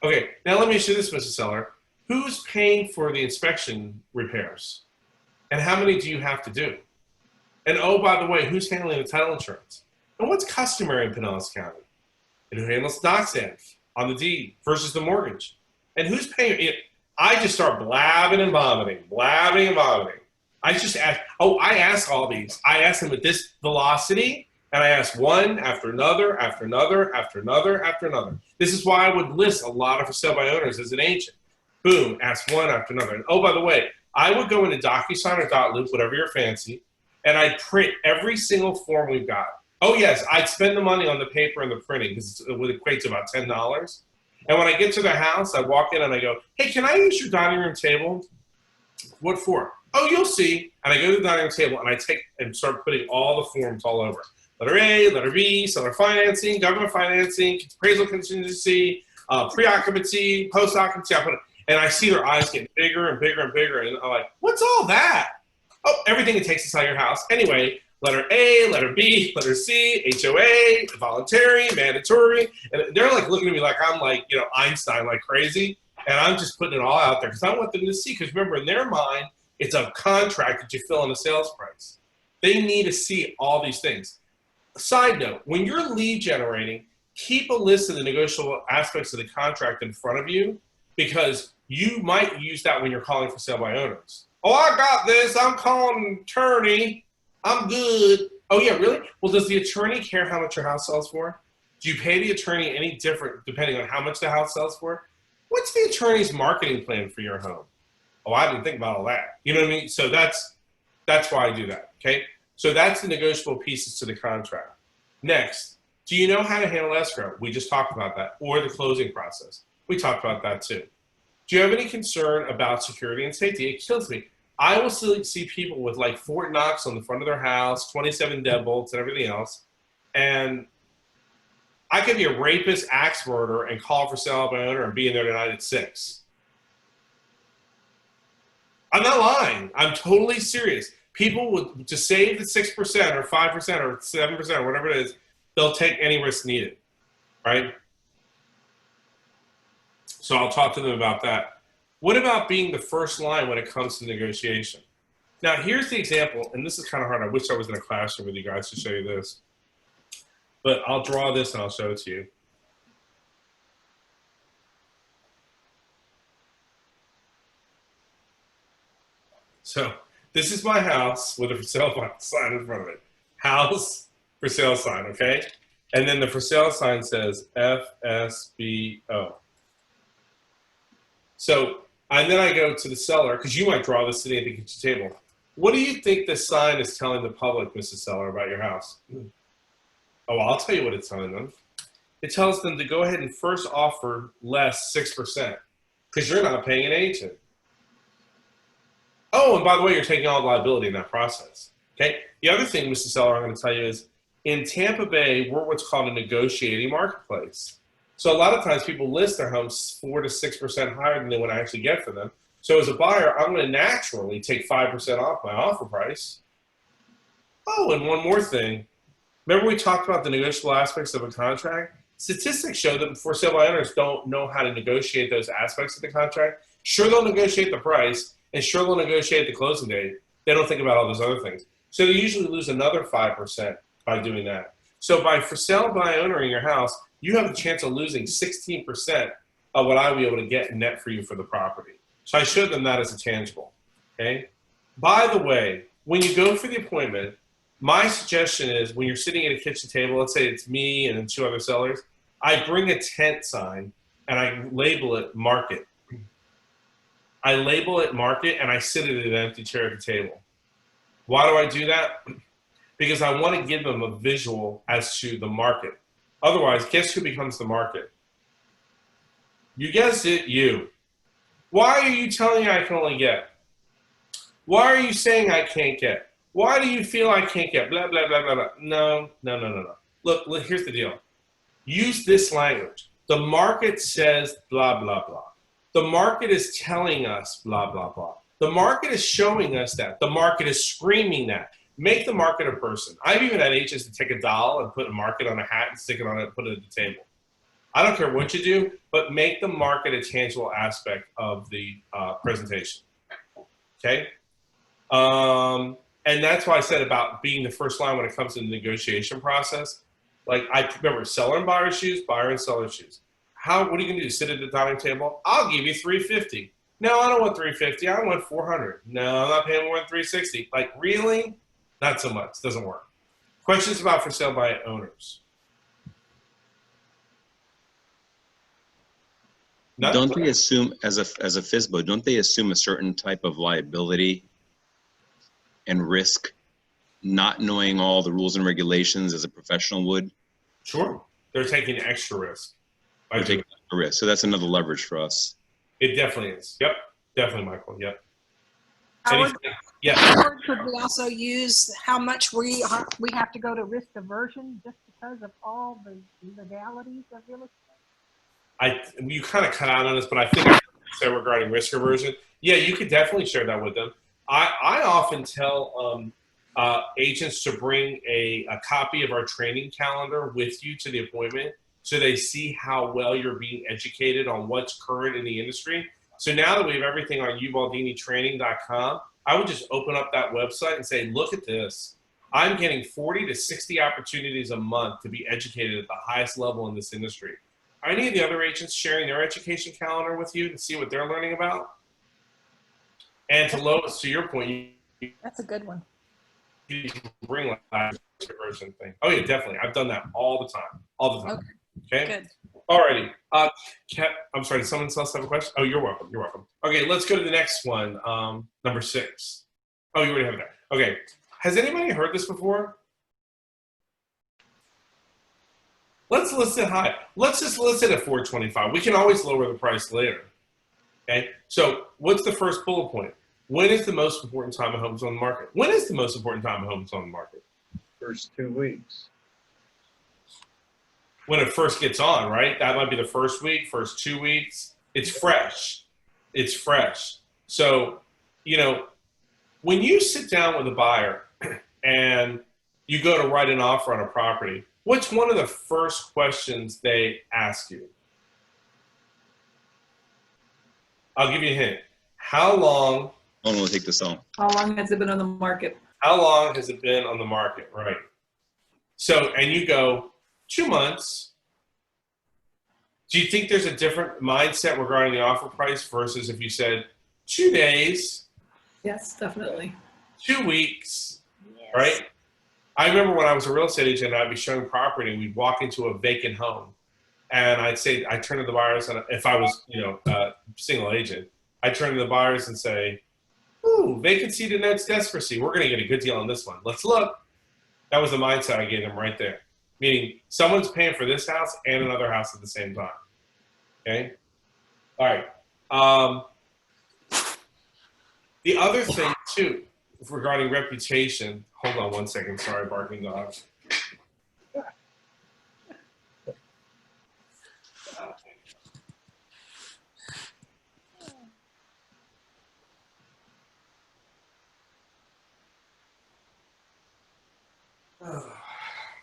Okay, now let me ask you this, Mrs. Seller. Who's paying for the inspection repairs? And how many do you have to do? And oh, by the way, who's handling the title insurance? And what's customary in Pinellas County? And who handles the doc stamp on the deed versus the mortgage? And who's paying it? I just start blabbing and vomiting. I just ask, I ask all these. I ask them at this velocity, and I ask one after another, after another, after another, after another. This is why I would list a lot of for sale by owners as an agent. Boom, ask one after another. And oh, by the way, I would go into DocuSign or Dotloop, whatever you're fancy, and I'd print every single form we've got. Oh yes, I'd spend the money on the paper and the printing because it would equate to about $10. And when I get to the house, I walk in and I go, hey, can I use your dining room table? What for? Oh, you'll see. And I go to the dining room table and I take and start putting all the forms all over. Letter A, letter B, seller financing, government financing, appraisal contingency, pre-occupancy, post-occupancy. I put it, and I see their eyes getting bigger and bigger and bigger. And I'm like, what's all that? Oh, everything it takes inside your house. Anyway, letter A, letter B, letter C, HOA, voluntary, mandatory. And they're like looking at me like I'm like, Einstein, like crazy. And I'm just putting it all out there because I want them to see. Because remember, in their mind, it's a contract that you fill in a sales price. They need to see all these things. Side note, when you're lead generating, keep a list of the negotiable aspects of the contract in front of you because you might use that when you're calling for sale by owners. Oh, I got this. I'm calling an attorney. I'm good. Oh, yeah, really? Well, does the attorney care how much your house sells for? Do you pay the attorney any different depending on how much the house sells for? What's the attorney's marketing plan for your home? Oh, I didn't think about all that. You know what I mean? So that's why I do that, okay? So that's the negotiable pieces to the contract. Next, do you know how to handle escrow? We just talked about that. Or the closing process. We talked about that too. Do you have any concern about security and safety? It kills me. I will still see people with like Fort Knox on the front of their house, 27 deadbolts and everything else. And I could be a rapist, axe murderer, and call for sale by owner and be in there tonight at 6. I'm not lying. I'm totally serious. People would, to save the 6% or 5% or 7% or whatever it is, they'll take any risk needed, right? So I'll talk to them about that. What about being the first line when it comes to negotiation? Now, here's the example, and this is kind of hard. I wish I was in a classroom with you guys to show you this. But I'll draw this and I'll show it to you. So this is my house with a for sale sign in front of it. House for sale sign, okay? And then the for sale sign says FSBO. So, and then I go to the seller, because you might draw this sitting at the kitchen table. What do you think this sign is telling the public, Mrs. Seller, about your house? Oh, I'll tell you what it's telling them. It tells them to go ahead and first offer less 6%, because you're not paying an agent. Oh, and by the way, you're taking all the liability in that process. Okay. The other thing, Mrs. Seller, I'm going to tell you is in Tampa Bay, we're what's called a negotiating marketplace. So a lot of times people list their homes 4 to 6% higher than they would actually get for them. So as a buyer, I'm going to naturally take 5% off my offer price. Oh, and one more thing. Remember we talked about the negotiable aspects of a contract? Statistics show that for sale by owners don't know how to negotiate those aspects of the contract. Sure, they'll negotiate the price, and sure, they'll negotiate the closing date. They don't think about all those other things. So they usually lose another 5% by doing that. So by for sale by owner in your house, you have the chance of losing 16% of what I will be able to get net for you for the property. So I showed them that as a tangible, okay? By the way, when you go for the appointment, my suggestion is when you're sitting at a kitchen table, let's say it's me and 2 other sellers, I bring a tent sign and I label it market. I label it market and I sit at an empty chair at the table. Why do I do that? Because I want to give them a visual as to the market. Otherwise, guess who becomes the market? You guessed it, you. Why are you telling me I can only get? Why are you saying I can't get? Why do you feel I can't get? Blah, blah, blah, blah, blah. No. Look, here's the deal. Use this language. The market says blah, blah, blah. The market is telling us blah, blah, blah. The market is showing us that. The market is screaming that. Make the market a person. I've even had agents to take a doll and put a market on a hat and stick it on it and put it at the table. I don't care what you do, but make the market a tangible aspect of the presentation. Okay? And that's why I said about being the first line when it comes to the negotiation process. Like I remember seller and buyer's shoes, buyer and seller's shoes. What are you gonna do? Sit at the dining table? I'll give you $350. No, I don't want $350. I want $400. No, I'm not paying more than $360. Like really? Not so much. Doesn't work. Questions about for sale by owners? Don't they assume as a FSBO? Don't they assume a certain type of liability and risk, not knowing all the rules and regulations as a professional would? Sure, they're taking extra risk. They're taking a risk, so that's another leverage for us. It definitely is. Yep, definitely, Michael. Yep. Howard, Yeah. Howard, could we also use how much we have to go to risk aversion just because of all the legalities of real estate? You kind of cut out on this, but I think I said regarding risk aversion. Yeah, you could definitely share that with them. I often tell agents to bring a copy of our training calendar with you to the appointment so they see how well you're being educated on what's current in the industry. So now that we have everything on ubaldinitraining.com, I would just open up that website and say, look at this. I'm getting 40 to 60 opportunities a month to be educated at the highest level in this industry. Are any of the other agents sharing their education calendar with you to see what they're learning about? And to Lois, to your point, That's a good one. you can bring like that version thing. Oh yeah, definitely. I've done that all the time. Okay. Good. Alrighty. I'm sorry. Did someone else have a question? Oh, you're welcome. You're welcome. Okay, let's go to the next one. Number 6. Oh, you already have that. Okay. Has anybody heard this before? Let's list it high. Let's just list it at $425. We can always lower the price later. Okay. So what's the first bullet point? When is the most important time a home's on the market? When is the most important time a home's on the market? First 2 weeks. When it first gets on, right? That might be the first week, first 2 weeks. It's fresh. It's fresh. So, when you sit down with a buyer and you go to write an offer on a property, what's one of the first questions they ask you? I'll give you a hint. How long How long will it take to sell? How long has it been on the market? How long has it been on the market? Right. So, and you go 2 months. Do you think there's a different mindset regarding the offer price versus if you said 2 days, Yes, definitely. 2 weeks, right? I remember when I was a real estate agent, I'd be showing property, and we'd walk into a vacant home, and I'd turn to the buyers, and if I was, single agent, I'd turn to the buyers and say, "Ooh, vacancy denotes desperacy. We're going to get a good deal on this one. Let's look." That was the mindset I gave them right there. Meaning, someone's paying for this house and another house at the same time. Okay? All right. The other thing, too, regarding reputation, hold on one second. Sorry, barking dogs.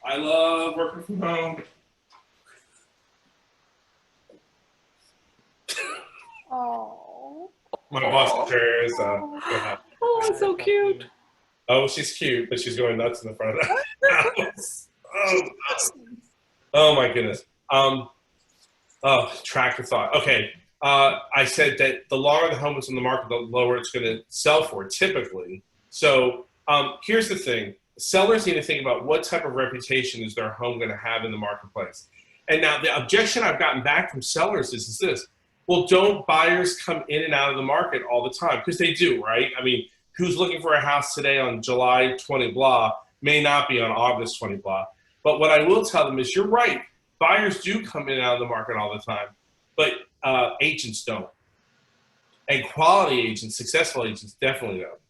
I love working from home. Oh. My boss is Oh, it's so cute. Oh, she's cute, but she's going nuts in the front of the house. Oh my goodness. Track of thought. Okay. I said that the longer the home is on the market, the lower it's going to sell for typically. So here's the thing. Sellers need to think about what type of reputation is their home going to have in the marketplace. And now the objection I've gotten back from sellers is this. Well, don't buyers come in and out of the market all the time? Because they do, right? I mean, who's looking for a house today on July 20 blah may not be on August 20 blah. But what I will tell them is you're right. Buyers do come in and out of the market all the time. But agents don't. And quality agents, successful agents definitely don't.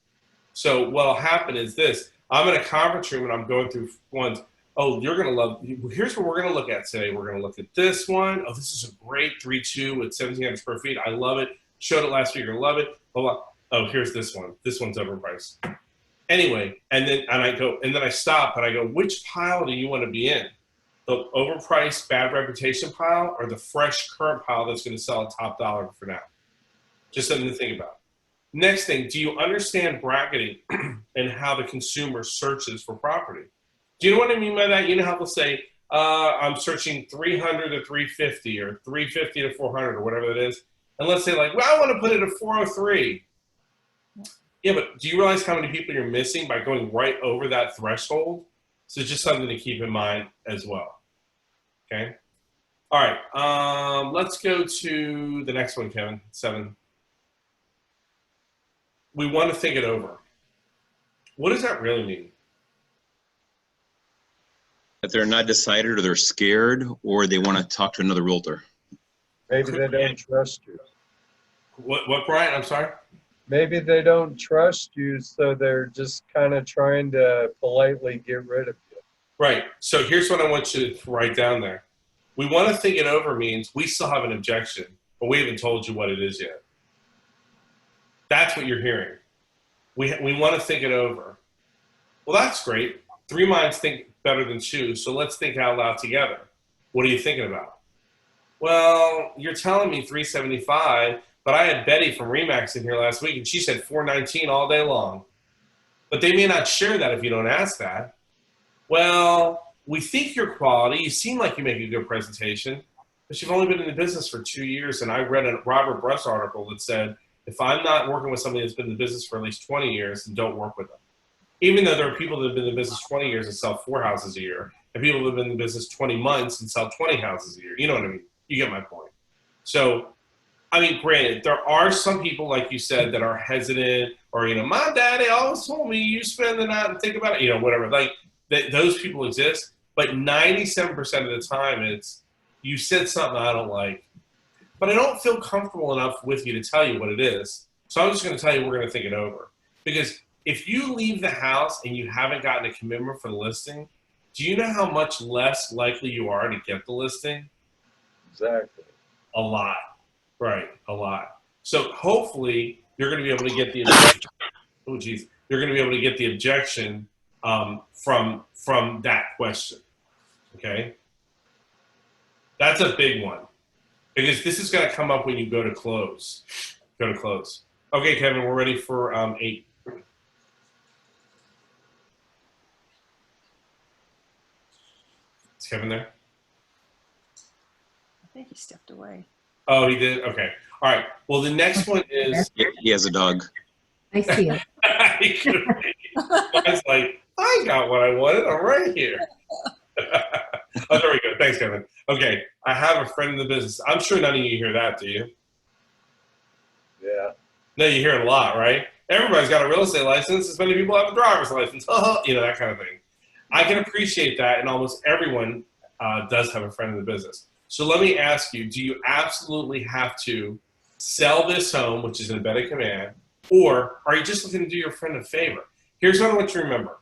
So what will happen is this. I'm in a conference room and I'm going through ones. Oh, you're going to love, here's what we're going to look at today. We're going to look at this one. Oh, this is a great 3.2 with 1,700 square feet. I love it. Showed it last week. You're going to love it. Blah, blah. Oh, here's this one. This one's overpriced. Anyway, and then I stop and I go, which pile do you want to be in? The overpriced, bad reputation pile or the fresh current pile that's going to sell at top dollar for now? Just something to think about. Next thing, do you understand bracketing and how the consumer searches for property? Do you know what I mean by that? You know how they'll say, I'm searching 300 to 350 or 350 to 400 or whatever it is. And let's say like, well, I want to put it at 403. Yeah, but do you realize how many people you're missing by going right over that threshold? So just something to keep in mind as well. Okay. All right. Let's go to the next one, Kevin. 7. We want to think it over. What does that really mean? That they're not decided or they're scared or they want to talk to another realtor. Maybe they don't trust you. What, Brian? I'm sorry? Maybe they don't trust you, so they're just kind of trying to politely get rid of you. Right. So here's what I want you to write down there. We want to think it over means we still have an objection, but we haven't told you what it is yet. That's what you're hearing. We want to think it over. Well, that's great. 3 minds think better than 2, so let's think out loud together. What are you thinking about? Well, you're telling me 375, but I had Betty from Remax in here last week, and she said 419 all day long. But they may not share that if you don't ask that. Well, we think you're quality. You seem like you make a good presentation, but you've only been in the business for 2 years, and I read a Robert Bruss article that said, if I'm not working with somebody that's been in the business for at least 20 years, then don't work with them. Even though there are people that have been in the business 20 years and sell 4 houses a year, and people that have been in the business 20 months and sell 20 houses a year. You know what I mean? You get my point. So, I mean, granted, there are some people, like you said, that are hesitant or, my daddy always told me you spend the night and think about it, whatever. Like, those people exist. But 97% of the time, it's you said something I don't like. But I don't feel comfortable enough with you to tell you what it is. So I'm just going to tell you we're going to think it over. Because if you leave the house and you haven't gotten a commitment for the listing, do you know how much less likely you are to get the listing? Exactly. A lot. Right. A lot. So hopefully you're going to be able to get the objection. Oh, geez. You're going to be able to get the objection from that question. Okay? That's a big one. Because this is going to come up when you go to close. Okay, Kevin, we're ready for 8. Is Kevin there? I think he stepped away. Oh, he did? Okay. All right. Well, the next one is... He has a dog. I see it. I was like, I got what I wanted. I'm right here. Oh, there we go. Thanks, Kevin. Okay. I have a friend in the business. I'm sure none of you hear that, do you? Yeah. No, you hear it a lot, right? Everybody's got a real estate license. As many people have a driver's license. You know, that kind of thing. I can appreciate that, and almost everyone does have a friend in the business. So let me ask you, do you absolutely have to sell this home, which is an embedded command, or are you just looking to do your friend a favor? Here's what I want you to remember.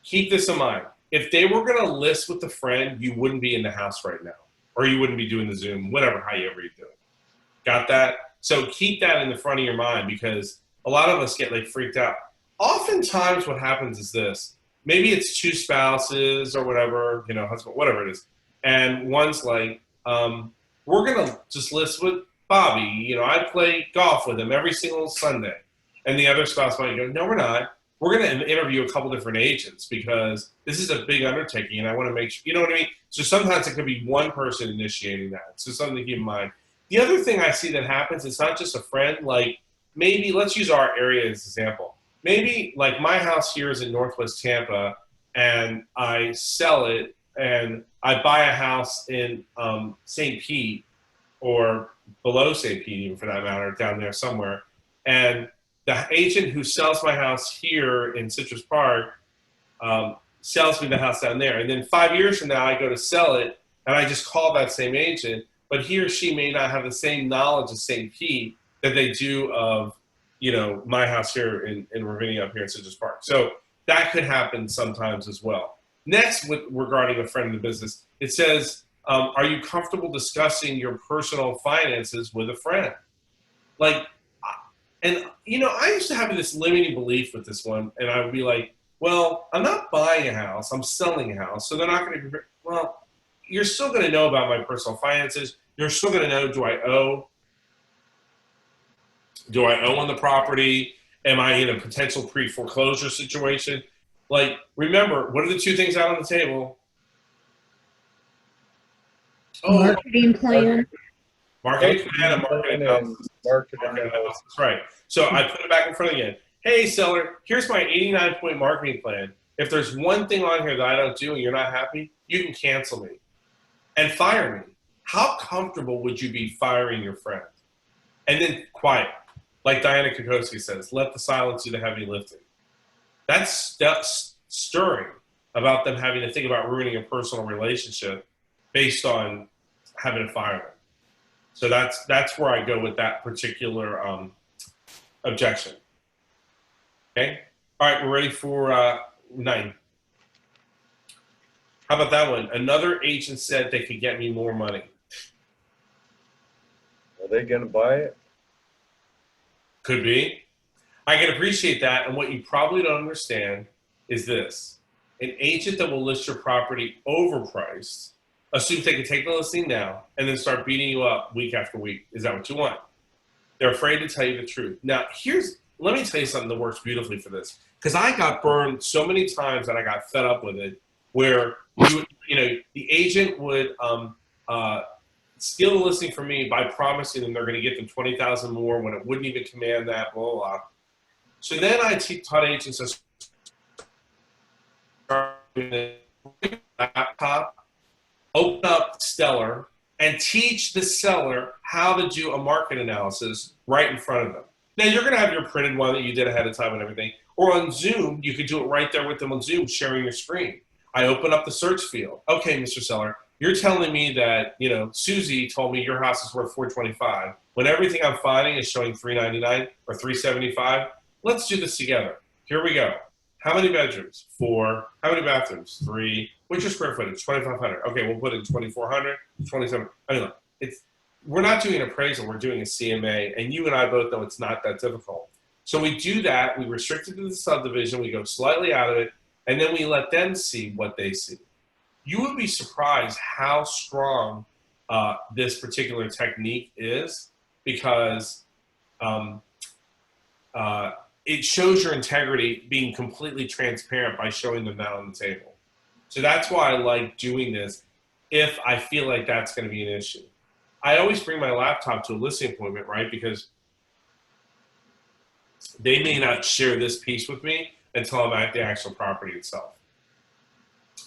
Keep this in mind. If they were going to list with a friend, you wouldn't be in the house right now, or you wouldn't be doing the Zoom, whatever, however you do it. Got that? So keep that in the front of your mind, because a lot of us get like freaked out. Oftentimes what happens is this. Maybe it's 2 spouses or whatever, you know, husband, whatever it is. And one's like, we're going to just list with Bobby. You know, I play golf with him every single Sunday. And the other spouse might go, no, we're not. We're going to interview a couple different agents because this is a big undertaking and I want to make sure, you know what I mean? So sometimes it could be one person initiating that. So something to keep in mind. The other thing I see that happens, it's not just a friend. Like maybe, let's use our area as an example. Maybe like my house here is in Northwest Tampa and I sell it and I buy a house in St. Pete or below St. Pete, even for that matter, down there somewhere. And the agent who sells my house here in Citrus Park sells me the house down there. And then 5 years from now, I go to sell it and I just call that same agent, but he or she may not have the same knowledge of St. Pete that they do of, you know, my house here in Ravinia up here in Citrus Park. So that could happen sometimes as well. Next, regarding a friend in the business, it says, are you comfortable discussing your personal finances with a friend? Like, and, you know, I used to have this limiting belief with this one, and I would be like, well, I'm not buying a house, I'm selling a house, so they're not going to be, well, you're still going to know about my personal finances. You're still going to know, do I owe on the property? Am I in a potential pre-foreclosure situation? Like, remember, what are the 2 things out on the table? Marketing plan. Marketing plan and marketing analysis. Marketing analysis. Right. So I put it back in front again. Hey, seller, here's my 89-point marketing plan. If there's one thing on here that I don't do and you're not happy, you can cancel me and fire me. How comfortable would you be firing your friend? And then quiet. Like Diana Kokoski says, let the silence do the heavy lifting. That's stirring about them having to think about ruining a personal relationship based on having to fire them. So that's where I go with that particular objection. Okay. All right, we're ready for 9. How about that one? Another agent said they could get me more money. Are they going to buy it? Could be. I can appreciate that. And what you probably don't understand is this. An agent that will list your property overpriced assumes they can take the listing now and then start beating you up week after week. Is that what you want? They're afraid to tell you the truth. Now, let me tell you something that works beautifully for this. Because I got burned so many times that I got fed up with it, where you know, the agent would steal the listing from me by promising them they're going to get them $20,000 more when it wouldn't even command that, blah, blah, blah. So then I taught agents a laptop, open up Stellar, and teach the seller how to do a market analysis right in front of them. Now, you're going to have your printed one that you did ahead of time and everything. Or on Zoom, you could do it right there with them on Zoom, sharing your screen. I open up the search field. Okay, Mr. Seller, you're telling me that, you know, Susie told me your house is worth $425 when everything I'm finding is showing $399 or $375. Let's do this together. Here we go. How many bedrooms? 4. How many bathrooms? 3. What's your square footage? 2,500. Okay, we'll put in 2,400, 27. Anyway, we're not doing an appraisal. We're doing a CMA, and you and I both know it's not that difficult. So we do that. We restrict it to the subdivision. We go slightly out of it, and then we let them see what they see. You would be surprised how strong this particular technique is, because it shows your integrity being completely transparent by showing them that on the table. So that's why I like doing this if I feel like that's going to be an issue. I always bring my laptop to a listing appointment, right? Because they may not share this piece with me until I'm at the actual property itself.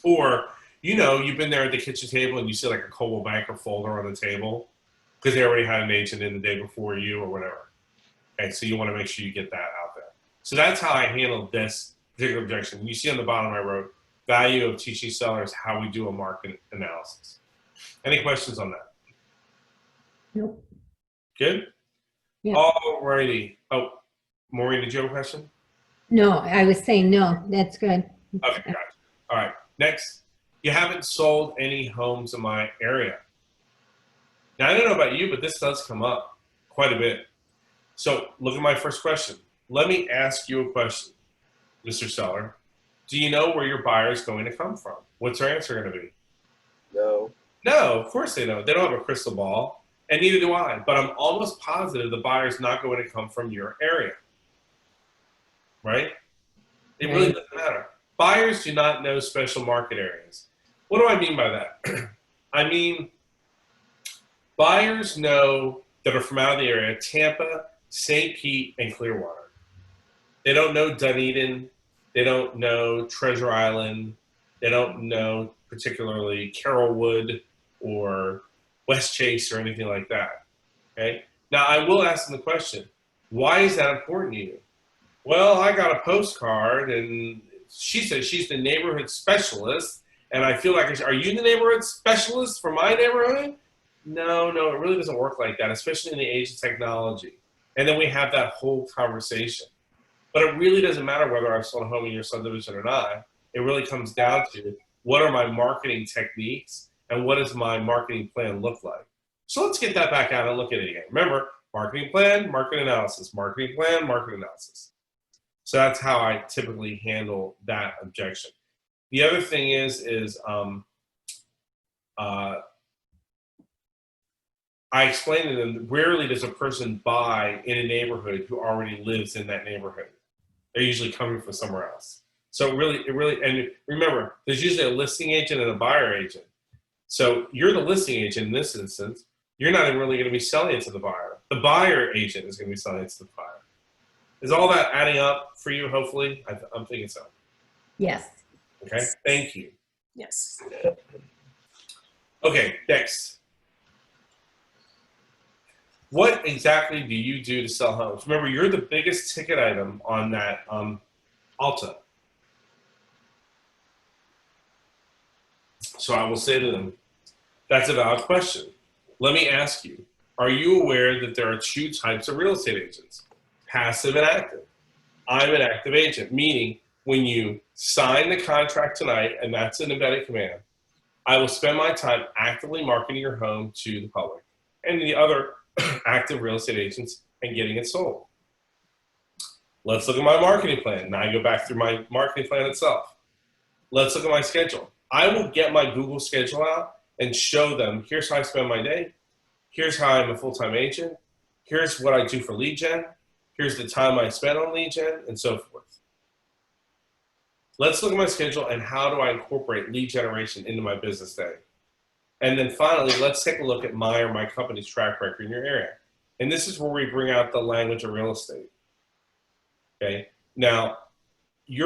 Or, you know, you've been there at the kitchen table and you see like a Coldwell Banker folder on the table because they already had an agent in the day before you or whatever. Okay, so you want to make sure you get that out there. So that's how I handle this particular objection. You see on the bottom I wrote, value of teaching sellers how we do a market analysis. Any questions on that? Nope. Good? Yeah. All righty. Oh, Maureen, did you have a question? No, I was saying no, that's good. Okay, gotcha. All right, next. You haven't sold any homes in my area. Now, I don't know about you, but this does come up quite a bit. So look at my first question. Let me ask you a question, Mr. Seller. Do you know where your buyer is going to come from? What's their answer going to be? No. No, of course they don't. They don't have a crystal ball, and neither do I. But I'm almost positive the buyer is not going to come from your area. Right? It really doesn't matter. Buyers do not know special market areas. What do I mean by that? I mean, buyers know that are from out of the area, Tampa, St. Pete, and Clearwater. They don't know Dunedin. They don't know Treasure Island. They don't know particularly Carrollwood or West Chase or anything like that. Okay? Now, I will ask them the question, why is that important to you? Well, I got a postcard, and she says she's the neighborhood specialist, and I feel like, are you the neighborhood specialist for my neighborhood? No, it really doesn't work like that, especially in the age of technology. And then we have that whole conversation. But it really doesn't matter whether I've sold a home in your subdivision or not. It really comes down to what are my marketing techniques and what does my marketing plan look like? So let's get that back out and look at it again. Remember, marketing plan, market analysis, marketing plan, market analysis. So that's how I typically handle that objection. The other thing is I explain to them, rarely does a person buy in a neighborhood who already lives in that neighborhood. They're usually coming from somewhere else. So it really, and remember, there's usually a listing agent and a buyer agent. So you're the listing agent in this instance. You're not even really going to be selling it to the buyer. The buyer agent is going to be selling it to the buyer. Is all that adding up for you, hopefully? I'm thinking so. Yes. Okay, thank you. Yes. Okay, next. What exactly do you do to sell homes? Remember, you're the biggest ticket item on that Alta. So I will say to them, that's a valid question. Let me ask you, are you aware that there are two types of real estate agents? Passive and active. I'm an active agent, meaning when you sign the contract tonight, and that's an embedded command, I will spend my time actively marketing your home to the public and the other active real estate agents and getting it sold. Let's look at my marketing plan. Now I go back through my marketing plan itself. Let's look at my schedule. I will get my Google schedule out and show them, here's how I spend my day. Here's how I'm a full-time agent. Here's what I do for lead gen. Here's the time I spend on lead gen, and so forth. Let's look at my schedule and how do I incorporate lead generation into my business day. And then finally, let's take a look at my or my company's track record in your area. And this is where we bring out the language of real estate. Okay. Now, you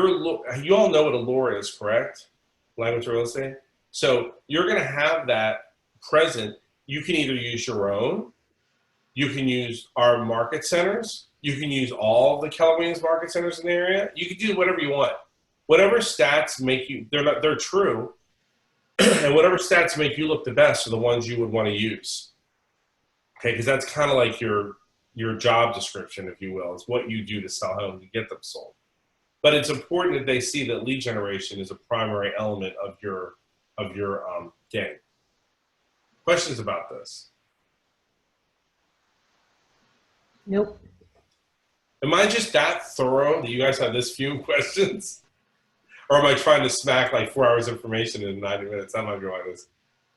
all know what a lure is, correct? Language of real estate. So you're going to have that present. You can either use your own, you can use our market centers, you can use all of the Keller Williams market centers in the area. You can do whatever you want. Whatever stats make you, they're true, and whatever stats make you look the best are the ones you would want to use. Okay, because that's kind of like your job description, if you will, is what you do to sell homes to get them sold. But it's important that they see that lead generation is a primary element of your game. Questions about this? Nope. Am I just that thorough that you guys have this few questions? Or am I trying to smack like 4 hours information in 90 minutes? How am I doing this?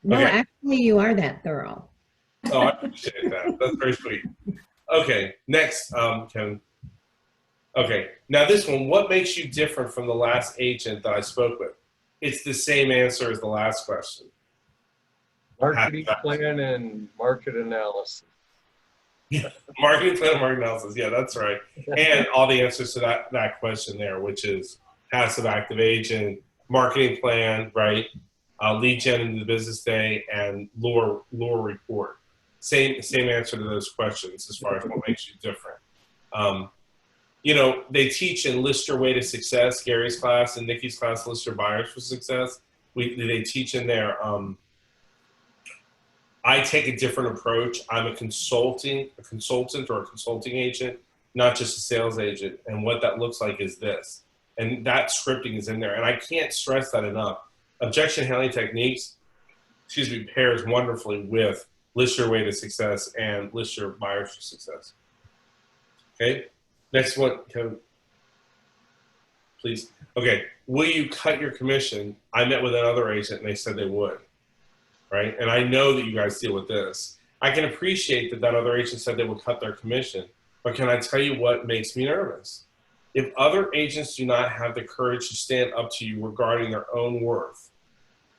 No, Okay. actually, you are that thorough. Oh, I appreciate that. That's very sweet. Okay, next, Kevin. Okay, now this one, what makes you different from the last agent that I spoke with? It's the same answer as the last question. Marketing plan and market analysis. Yeah, marketing plan and market analysis. Yeah, that's right. And all the answers to that question there, which is passive active agent, marketing plan, right? Lead gen into the business day, and lure report. Same answer to those questions as far as what makes you different. You know, they teach in List Your Way to Success, Gary's class and Nikki's class, List Your Buyers for Success. They teach in there. I take a different approach. I'm a consultant or a consulting agent, not just a sales agent. And what that looks like is this. And that scripting is in there. And I can't stress that enough. Objection handling techniques, pairs wonderfully with List Your Way to Success and List Your Buyers for Success. Okay, next one, Kevin, please. Okay, will you cut your commission? I met with another agent and they said they would. Right? And I know that you guys deal with this. I can appreciate that other agent said they would cut their commission, but can I tell you what makes me nervous? If other agents do not have the courage to stand up to you regarding their own worth,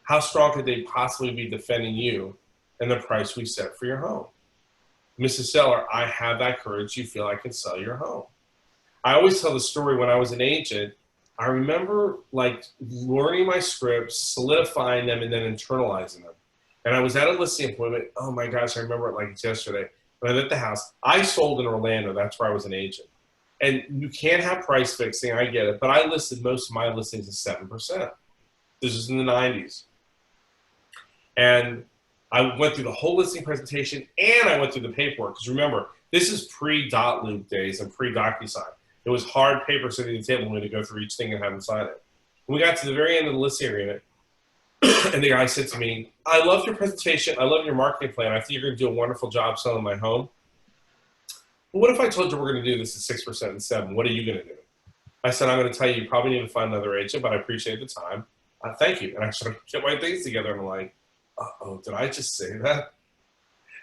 how strong could they possibly be defending you and the price we set for your home? Mrs. Seller, I have that courage. You feel I can sell your home. I always tell the story when I was an agent. I remember like learning my scripts, solidifying them, and then internalizing them. And I was at a listing appointment. Oh my gosh, I remember it like it's yesterday. When I was at the house, I sold in Orlando. That's where I was an agent. And you can't have price fixing, I get it. But I listed most of my listings at 7%. This is in the 90s. And I went through the whole listing presentation and I went through the paperwork. Because remember, this is pre-dot loop days and pre-DocuSign. It was hard paper sitting at the table when we had to go through each thing and have them sign it. When we got to the very end of the listing agreement, and the guy said to me, I love your presentation. I love your marketing plan. I think you're going to do a wonderful job selling my home. But what if I told you we're going to do this at 6% and 7%? What are you going to do? I said, I'm going to tell you, you probably need to find another agent, but I appreciate the time. Thank you. And I started to get my things together, and I'm like, uh-oh, did I just say that?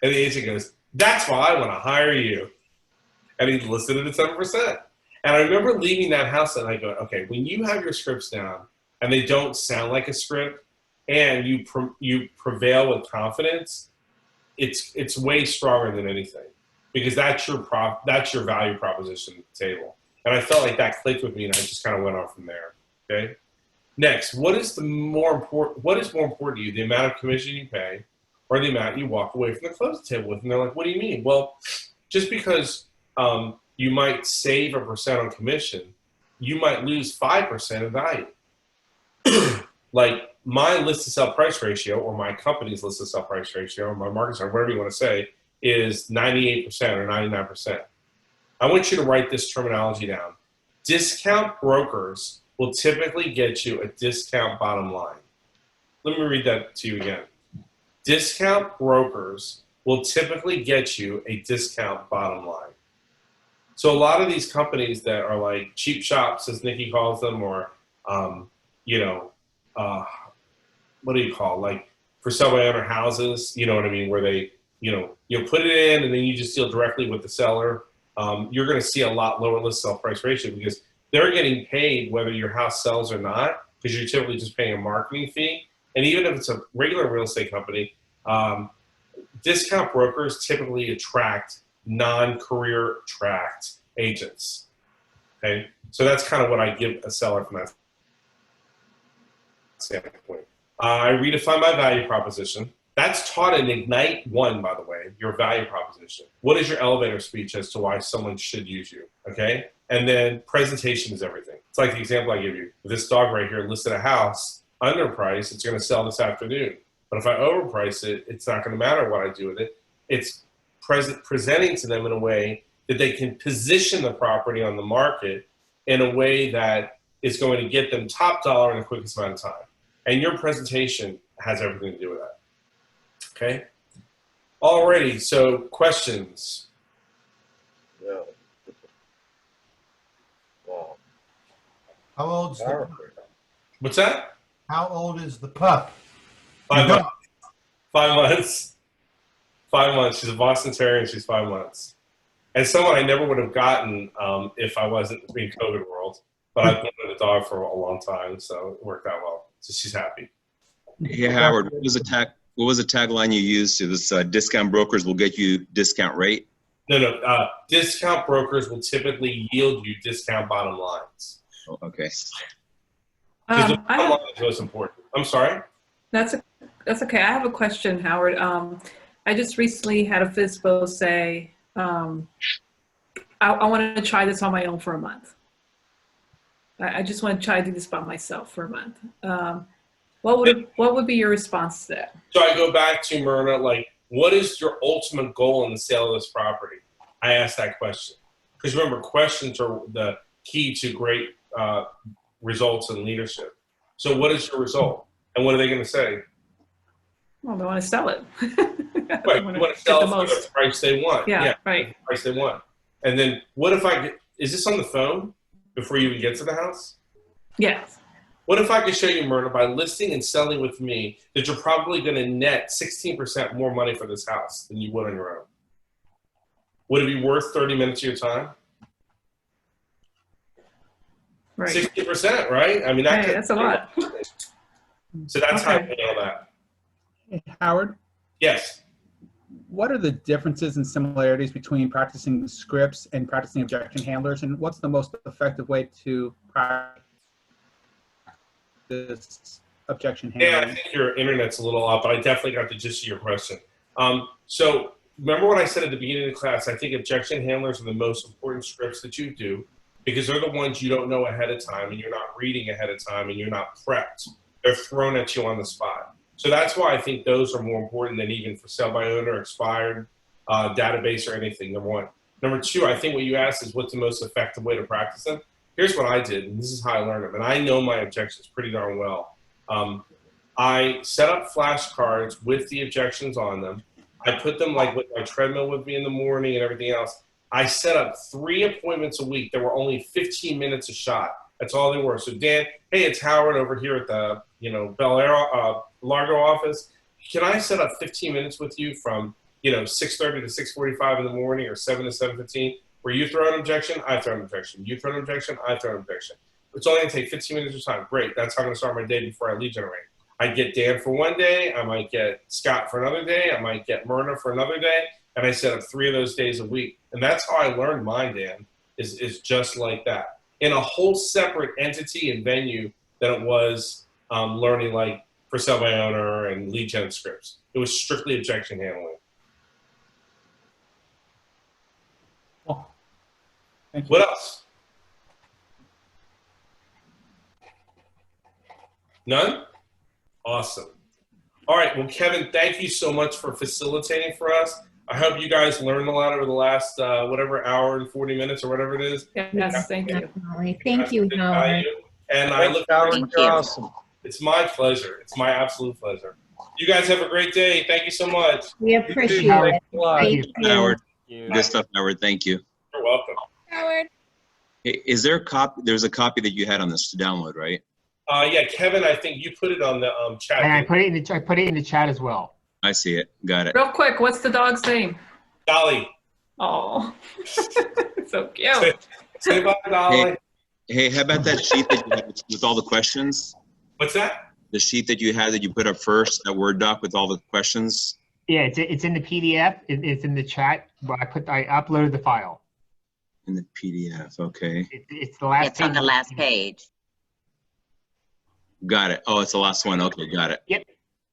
And the agent goes, that's why I want to hire you. And he listed it at 7%. And I remember leaving that house, and I go, okay, when you have your scripts down, and they don't sound like a script, and you prevail with confidence, it's way stronger than anything, because that's your value proposition at the table. And I felt like that clicked with me, and I just kind of went on from there. Okay. Next, what is more important to you, the amount of commission you pay, or the amount you walk away from the closing table with? And they're like, what do you mean? Well, just because you might save 1% on commission, you might lose 5% of value. Like my list to sell price ratio, or my company's list to sell price ratio, or my market share, whatever you want to say, is 98% or 99%. I want you to write this terminology down. Discount brokers will typically get you a discount bottom line. Let me read that to you again. Discount brokers will typically get you a discount bottom line. So a lot of these companies that are like cheap shops, as Nikki calls them, or what do you call, like for sale by owner houses, you know what I mean, where they, you put it in and then you just deal directly with the seller. You're going to see a lot lower list sell price ratio, because they're getting paid whether your house sells or not, because you're typically just paying a marketing fee. And even if it's a regular real estate company, discount brokers typically attract non-career tracked agents. Okay, so that's kind of what I give a seller from that standpoint. I redefine my value proposition. That's taught in Ignite 1, by the way, your value proposition. What is your elevator speech as to why someone should use you, okay? And then presentation is everything. It's like the example I give you. This dog right here listed a house, underpriced, it's gonna sell this afternoon. But if I overprice it, it's not gonna matter what I do with it. It's presenting to them in a way that they can position the property on the market in a way that is going to get them top dollar in the quickest amount of time. And your presentation has everything to do with that. Okay? Alrighty, so questions? Yeah. Wow. How old's the, What's that? how old is the pup? 5 months. 5 months. 5 months. She's a Boston Terrier and she's 5 months. and someone I never would have gotten if I wasn't in COVID world. But I've been with a dog for a long time, so it worked out well. So she's happy. Hey, Howard, what was the tagline you used to this? Discount brokers will get you discount rate? No. Discount brokers will typically yield you discount bottom lines. Oh, okay. Because the bottom line is most important. I'm sorry? That's okay. I have a question, Howard. I just recently had a FISBO say, I want to try this on my own for a month. I just want to try to do this by myself for a month. What would be your response to that? So I go back to Myrna, like, what is your ultimate goal in the sale of this property? I ask that question. Because remember, questions are the key to great results in leadership. So what is your result? And what are they going to say? Well, they want to sell it. Right, you want to sell it for the price they want. Yeah, right. The price they want. And then what if is this on the phone before you even get to the house? Yes. What if I could show you, Myrna, by listing and selling with me, that you're probably going to net 16% more money for this house than you would on your own? Would it be worth 30 minutes of your time? Right. 60%, right? I mean, that's a lot. So that's how I handle that. Hey, Howard, Yes. what are the differences and similarities between practicing scripts and practicing objection handlers, and what's the most effective way to practice objection handling? Yeah, I think your internet's a little off, but I definitely got the gist of your question. So remember what I said at the beginning of the class, I think objection handlers are the most important scripts that you do because they're the ones you don't know ahead of time and you're not reading ahead of time and you're not prepped. They're thrown at you on the spot. So that's why I think those are more important than even for sell by owner, expired, database or anything, number one. Number two, I think what you asked is what's the most effective way to practice them. Here's what I did, and this is how I learned them. And I know my objections pretty darn well. I set up flashcards with the objections on them. I put them like what my treadmill would be in the morning and everything else. I set up 3 appointments a week that were only 15 minutes a shot. That's all they were. So Dan, hey, it's Howard over here at the Bel Air Largo office. Can I set up 15 minutes with you from 6:30 to 6:45 in the morning or 7 to 7:15? Where you throw an objection, I throw an objection. You throw an objection, I throw an objection. It's only going to take 15 minutes of time. Great. That's how I'm going to start my day before I lead generate. I get Dan for one day. I might get Scott for another day. I might get Myrna for another day. And I set up 3 of those days a week. And that's how I learned mine, Dan, is just like that. In a whole separate entity and venue than it was learning like for sell by owner and lead gen scripts. It was strictly objection handling. Well, thank you. What else? None? Awesome. All right. Well, Kevin, thank you so much for facilitating for us. I hope you guys learned a lot over the last, whatever, hour and 40 minutes or whatever it is. Yes, thank you. Definitely. Thank you, Howard. And I look Howard, forward you're awesome. It's my pleasure. It's my absolute pleasure. You guys have a great day. Thank you so much. We appreciate Howard. it. Thank Thank you. Howard, good stuff, Howard. Thank you. You're welcome. Howard. Hey, is there a copy? There's a copy that you had on this to download, right? Yeah, Kevin, I think you put it on the chat. And I put it in the chat as well. I see it. Got it. Real quick, what's the dog's name? Dolly. Oh, so cute. Say bye, Dolly. Hey, how about that sheet that you had with all the questions? What's that? The sheet that you had that you put up first, that Word doc with all the questions? Yeah, it's in the PDF. It's in the chat, but I uploaded the file. In the PDF, okay. It's the last. It's on the last page. Got it. Oh, it's the last one. Okay, got it. Yep.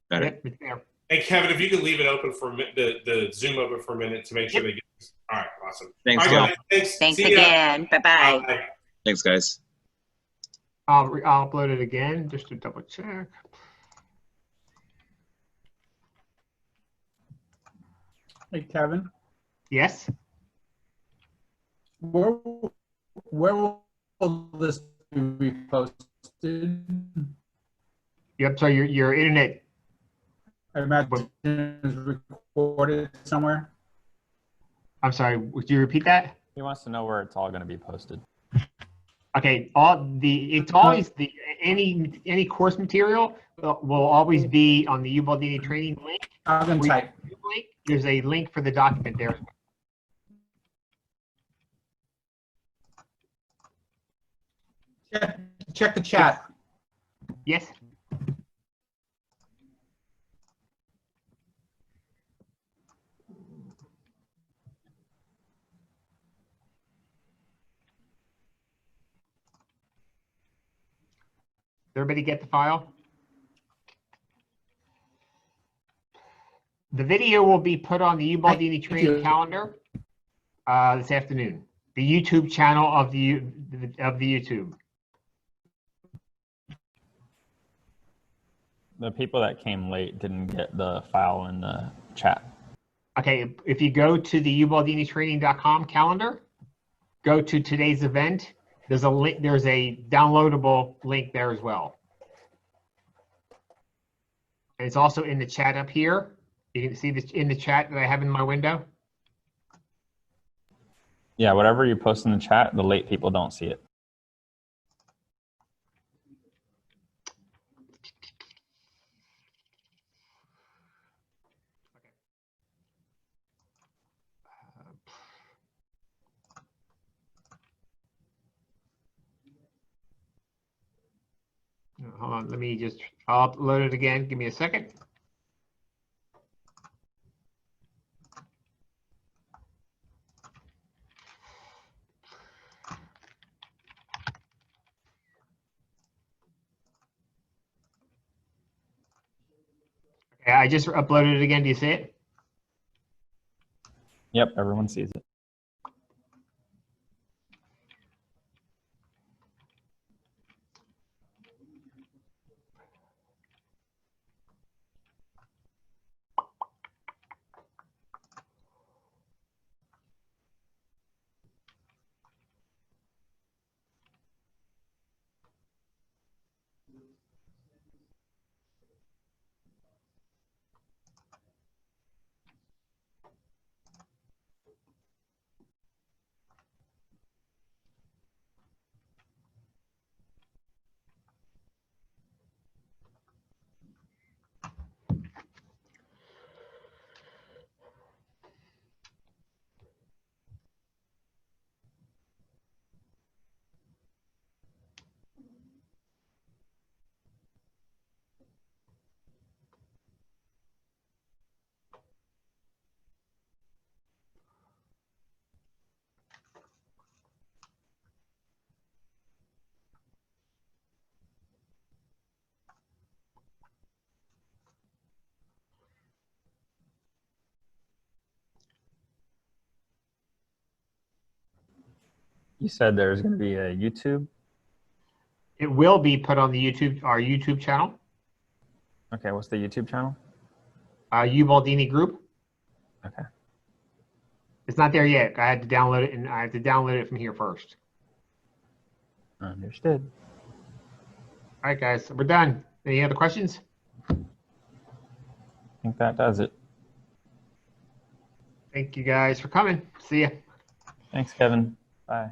Got it. Yep, it's there. Hey, Kevin, if you could leave it open for a minute, the Zoom open for a minute to make sure they get this. All right, awesome. Thanks, All right, Tom. guys, Thanks See ya. again. Bye-bye. Bye. Thanks, guys. I'll upload it again just to double check. Hey, Kevin, Yes. where will this be posted? Yep. So your internet. I imagine it's recorded somewhere. I'm sorry. Would you repeat that? He wants to know where it's all going to be posted. Okay. It's always any course material will always be on the Ubaldini training link. I'm gonna type. There's a link for the document there. check the chat. Yes. Everybody get the file? The video will be put on the Ubaldini training calendar this afternoon. The YouTube channel of the YouTube. The people that came late didn't get the file in the chat. Okay, if you go to the ubaldinitraining.com calendar, go to today's event. There's a link. There's a downloadable link there as well. And it's also in the chat up here. You can see this in the chat that I have in my window. Yeah, whatever you post in the chat, the late people don't see it. Hold on, let me just, I'll upload it again. Give me a second. Okay, I just uploaded it again. Do you see it? Yep, everyone sees it. You said there's going to be a YouTube? It will be put on the YouTube, our YouTube channel. Okay, what's the YouTube channel? Ubaldini Group. Okay. It's not there yet. I had to download it, and I have to download it from here first. Understood. All right, guys, we're done. Any other questions? I think that does it. Thank you guys for coming. See ya. Thanks, Kevin. Bye.